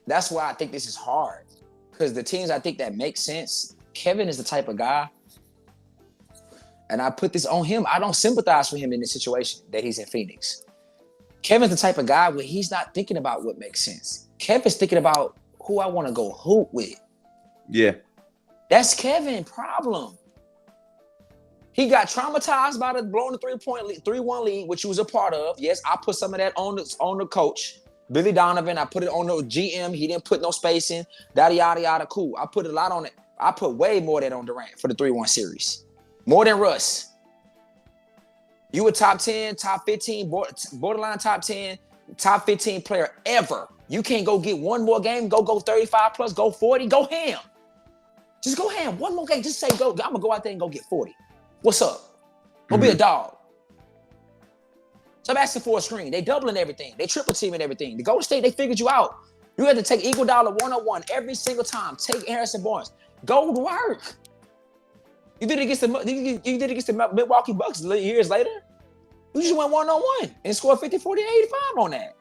that's why I think this is hard. Because the teams I think that make sense, Kevin is the type of guy, and I put this on him. I don't sympathize for him in this situation that he's in Phoenix. Kevin's the type of guy where he's not thinking about what makes sense. Kevin's thinking about who I want to go hoop with. Yeah. That's Kevin's problem. He got traumatized by blowing the 3-1 lead, which he was a part of. Yes, I put some of that on the coach, Billy Donovan. I put it on the GM. He didn't put no spacing. Yada, yada, yada. Cool. I put a lot on it. I put way more than on Durant for the 3-1 series. More than Russ. You a top 10, top 15, borderline top 10, top 15 player ever. You can't go get one more game, go 35 plus, go 40, go ham. Just go ham. One more game. Just say go. I'm going to go out there and go get 40. What's up? Go be a dog. So I'm asking for a screen. They doubling everything. They triple teaming everything. The Golden State, they figured you out. You had to take Iguodala 1-on-1 every single time. Take Harrison Barnes. Go to work. You did it against the Milwaukee Bucks years later. We just went 1-on-1 and scored 50, 40, 85 on that.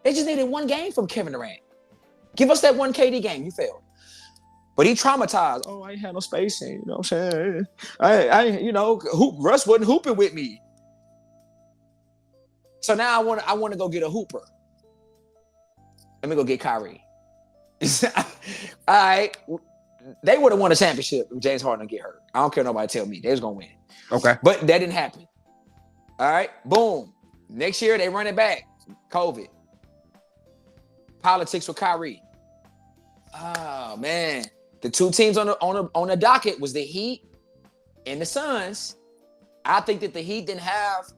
They just needed one game from Kevin Durant. Give us that one KD game. You failed. But he traumatized. Oh, I ain't had no spacing. You know what I'm saying? Russ wasn't hooping with me. So now I want to go get a hooper. Let me go get Kyrie. All right. They would have won a championship if James Harden didn't get hurt. I don't care nobody tell me. They was going to win. Okay. But that didn't happen. All right. Boom. Next year, they run it back. COVID. Politics with Kyrie. Oh, man. The two teams on the docket was the Heat and the Suns. I think that the Heat didn't have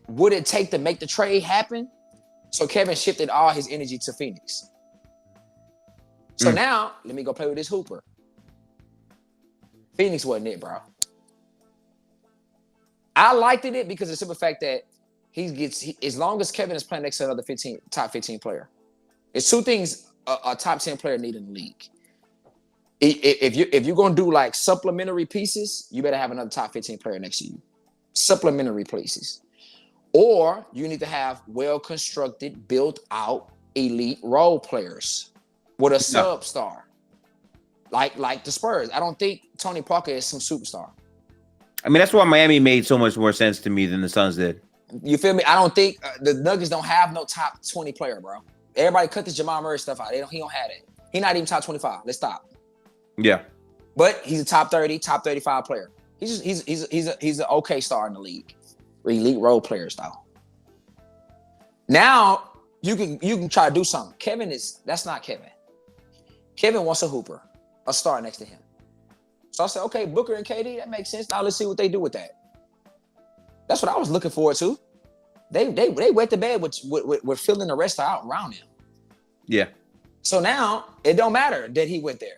what it take to make the trade happen. So Kevin shifted all his energy to Phoenix. So now, let me go play with this hooper. Phoenix wasn't it, bro. I liked it because of the simple fact that as long as Kevin is playing next to another top 15 player, it's two things a top 10 player need in the league. If you're gonna do like supplementary pieces, you better have another top 15 player next to you. Supplementary pieces. Or you need to have well-constructed, built-out, elite role players with a sub-star. Like the Spurs. I don't think Tony Parker is some superstar. I mean, that's why Miami made so much more sense to me than the Suns did. You feel me? I don't think the Nuggets don't have no top 20 player, bro. Everybody cut this Jamal Murray stuff out. He don't have it. He's not even top 25. Let's stop. Yeah. But he's a top 30, top 35 player. He's an okay star in the league. Elite role players, though. Now you can try to do something. That's not Kevin. Kevin wants a hooper, a star next to him. So I said, okay, Booker and KD, that makes sense. Now let's see what they do with that. That's what I was looking forward to. They wet the bed with filling the rest out around him. Yeah. So now it don't matter that he went there.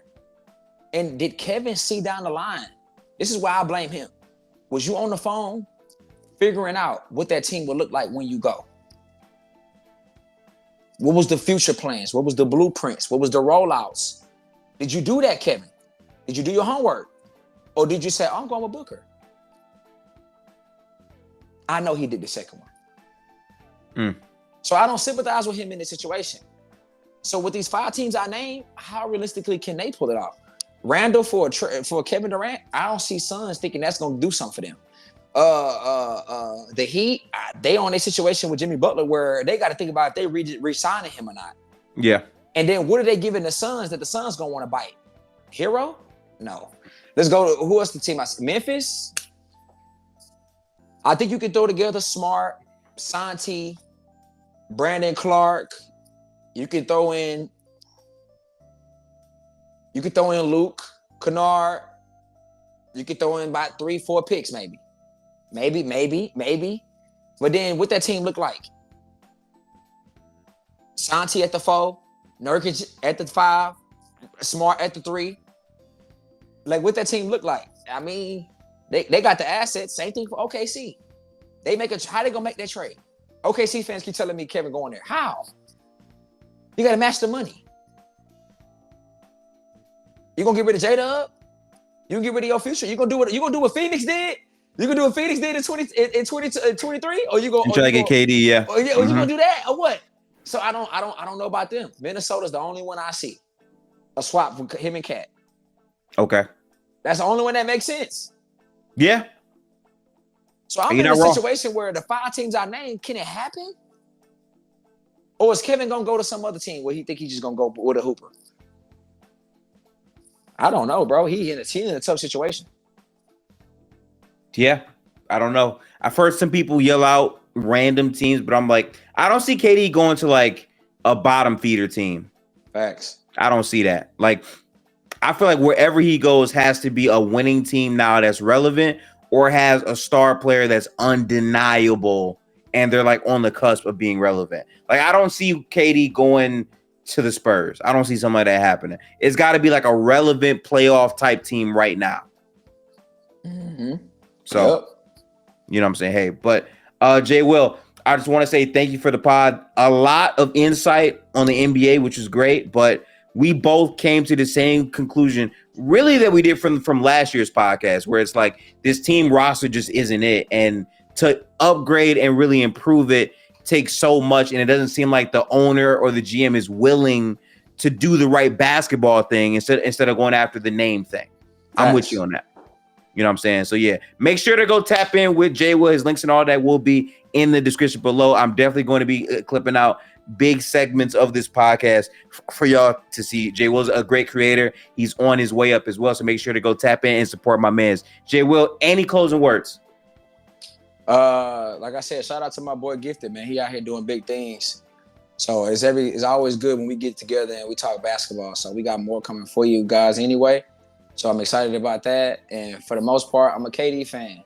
And did Kevin see down the line? This is why I blame him. Was you on the phone figuring out what that team would look like when you go? What was the future plans? What was the blueprints? What was the rollouts? Did you do that, Kevin? Did you do your homework? Or did you say, I'm going with Booker? I know he did the second one. So I don't sympathize with him in this situation. So with these 5 teams I named, how realistically can they pull it off? Randall for Kevin Durant, I don't see Suns thinking that's going to do something for them. The Heat, they on a situation with Jimmy Butler where they got to think about if they re-signing him or not. Yeah. And then what are they giving the Suns that the Suns going to want to bite? Hero? No. Let's go to who else the team? Memphis. I think you can throw together Smart, Santi, Brandon Clark. You can throw in Luke, Kennard. You can throw in about 3-4 picks, maybe. Maybe. But then what that team look like? Santi at the 4, Nurkic at the 5, Smart at the 3. Like what that team look like? I mean, they got the assets. Same thing for OKC. How they gonna make that trade? OKC fans keep telling me Kevin going there. How? You gotta match the money. You gonna get rid of J-Dub? You gonna get rid of your future? You gonna do what Phoenix did? You gonna do what Phoenix did in 23? Or you gonna try to get KD? Yeah. Or you gonna do that or what? So I don't know about them. Minnesota's the only one I see. A swap for him and Cat. Okay. That's the only one that makes sense. Yeah. So I'm in a situation where the 5 teams I named, can it happen? Or is Kevin gonna go to some other team where he think he's just gonna go with a hooper? I don't know, bro. He's in a tough situation. Yeah, I don't know. I've heard some people yell out random teams, but I'm like, I don't see KD going to like a bottom feeder team. Facts. I don't see that. Like, I feel like wherever he goes has to be a winning team now that's relevant or has a star player that's undeniable and they're like on the cusp of being relevant. Like, I don't see KD going to the Spurs. I don't see something like that happening. It's got to be like a relevant playoff type team right now. Mm-hmm. So, You know what I'm saying? Hey, but Jay Will, I just want to say thank you for the pod. A lot of insight on the NBA, which is great, but we both came to the same conclusion, really, that we did from last year's podcast, where it's like this team roster just isn't it. And to upgrade and really improve it takes so much, and it doesn't seem like the owner or the GM is willing to do the right basketball thing instead of going after the name thing. I'm with you on that. You know what I'm saying? So yeah, make sure to go tap in with Jay Will. His links and all that will be in the description below. I'm definitely going to be clipping out big segments of this podcast for y'all to see. Jay Will's a great creator. He's on his way up as well. So make sure to go tap in and support my mans. Jay Will, any closing words? Like I said, shout out to my boy Gifted, man. He out here doing big things. So it's always good when we get together and we talk basketball. So we got more coming for you guys anyway. So I'm excited about that. And for the most part, I'm a KD fan.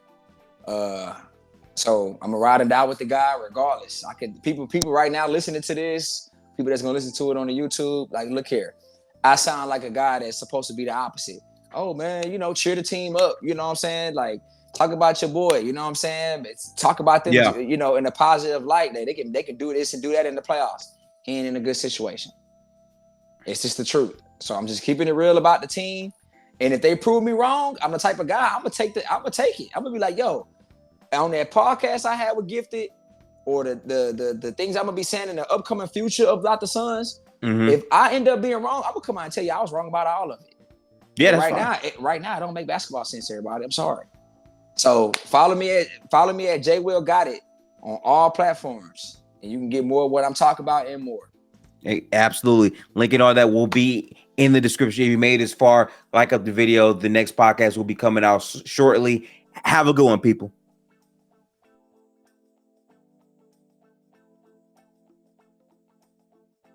So I'm a ride and die with the guy regardless. People right now listening to this, people that's gonna listen to it on the YouTube, like, look here. I sound like a guy that's supposed to be the opposite. Oh man, cheer the team up. You know what I'm saying? Like, talk about your boy. You know what I'm saying? Talk about them, in a positive light. They can do this and do that in the playoffs. He ain't in a good situation. It's just the truth. So I'm just keeping it real about the team. And if they prove me wrong, I'm the type of guy, I'm gonna take it. I'm gonna be like, yo, on that podcast I had with Gifted, or the things I'm gonna be saying in the upcoming future about the Suns, if I end up being wrong, I'm gonna come out and tell you I was wrong about all of it. Yeah, that's right now, it don't make basketball sense, everybody. I'm sorry. So follow me at J Will Got It on all platforms, and you can get more of what I'm talking about and more. Hey, absolutely. Link and all that will be in the description. If you made it this far, like up the video. The next podcast will be coming out shortly. Have a good one, people.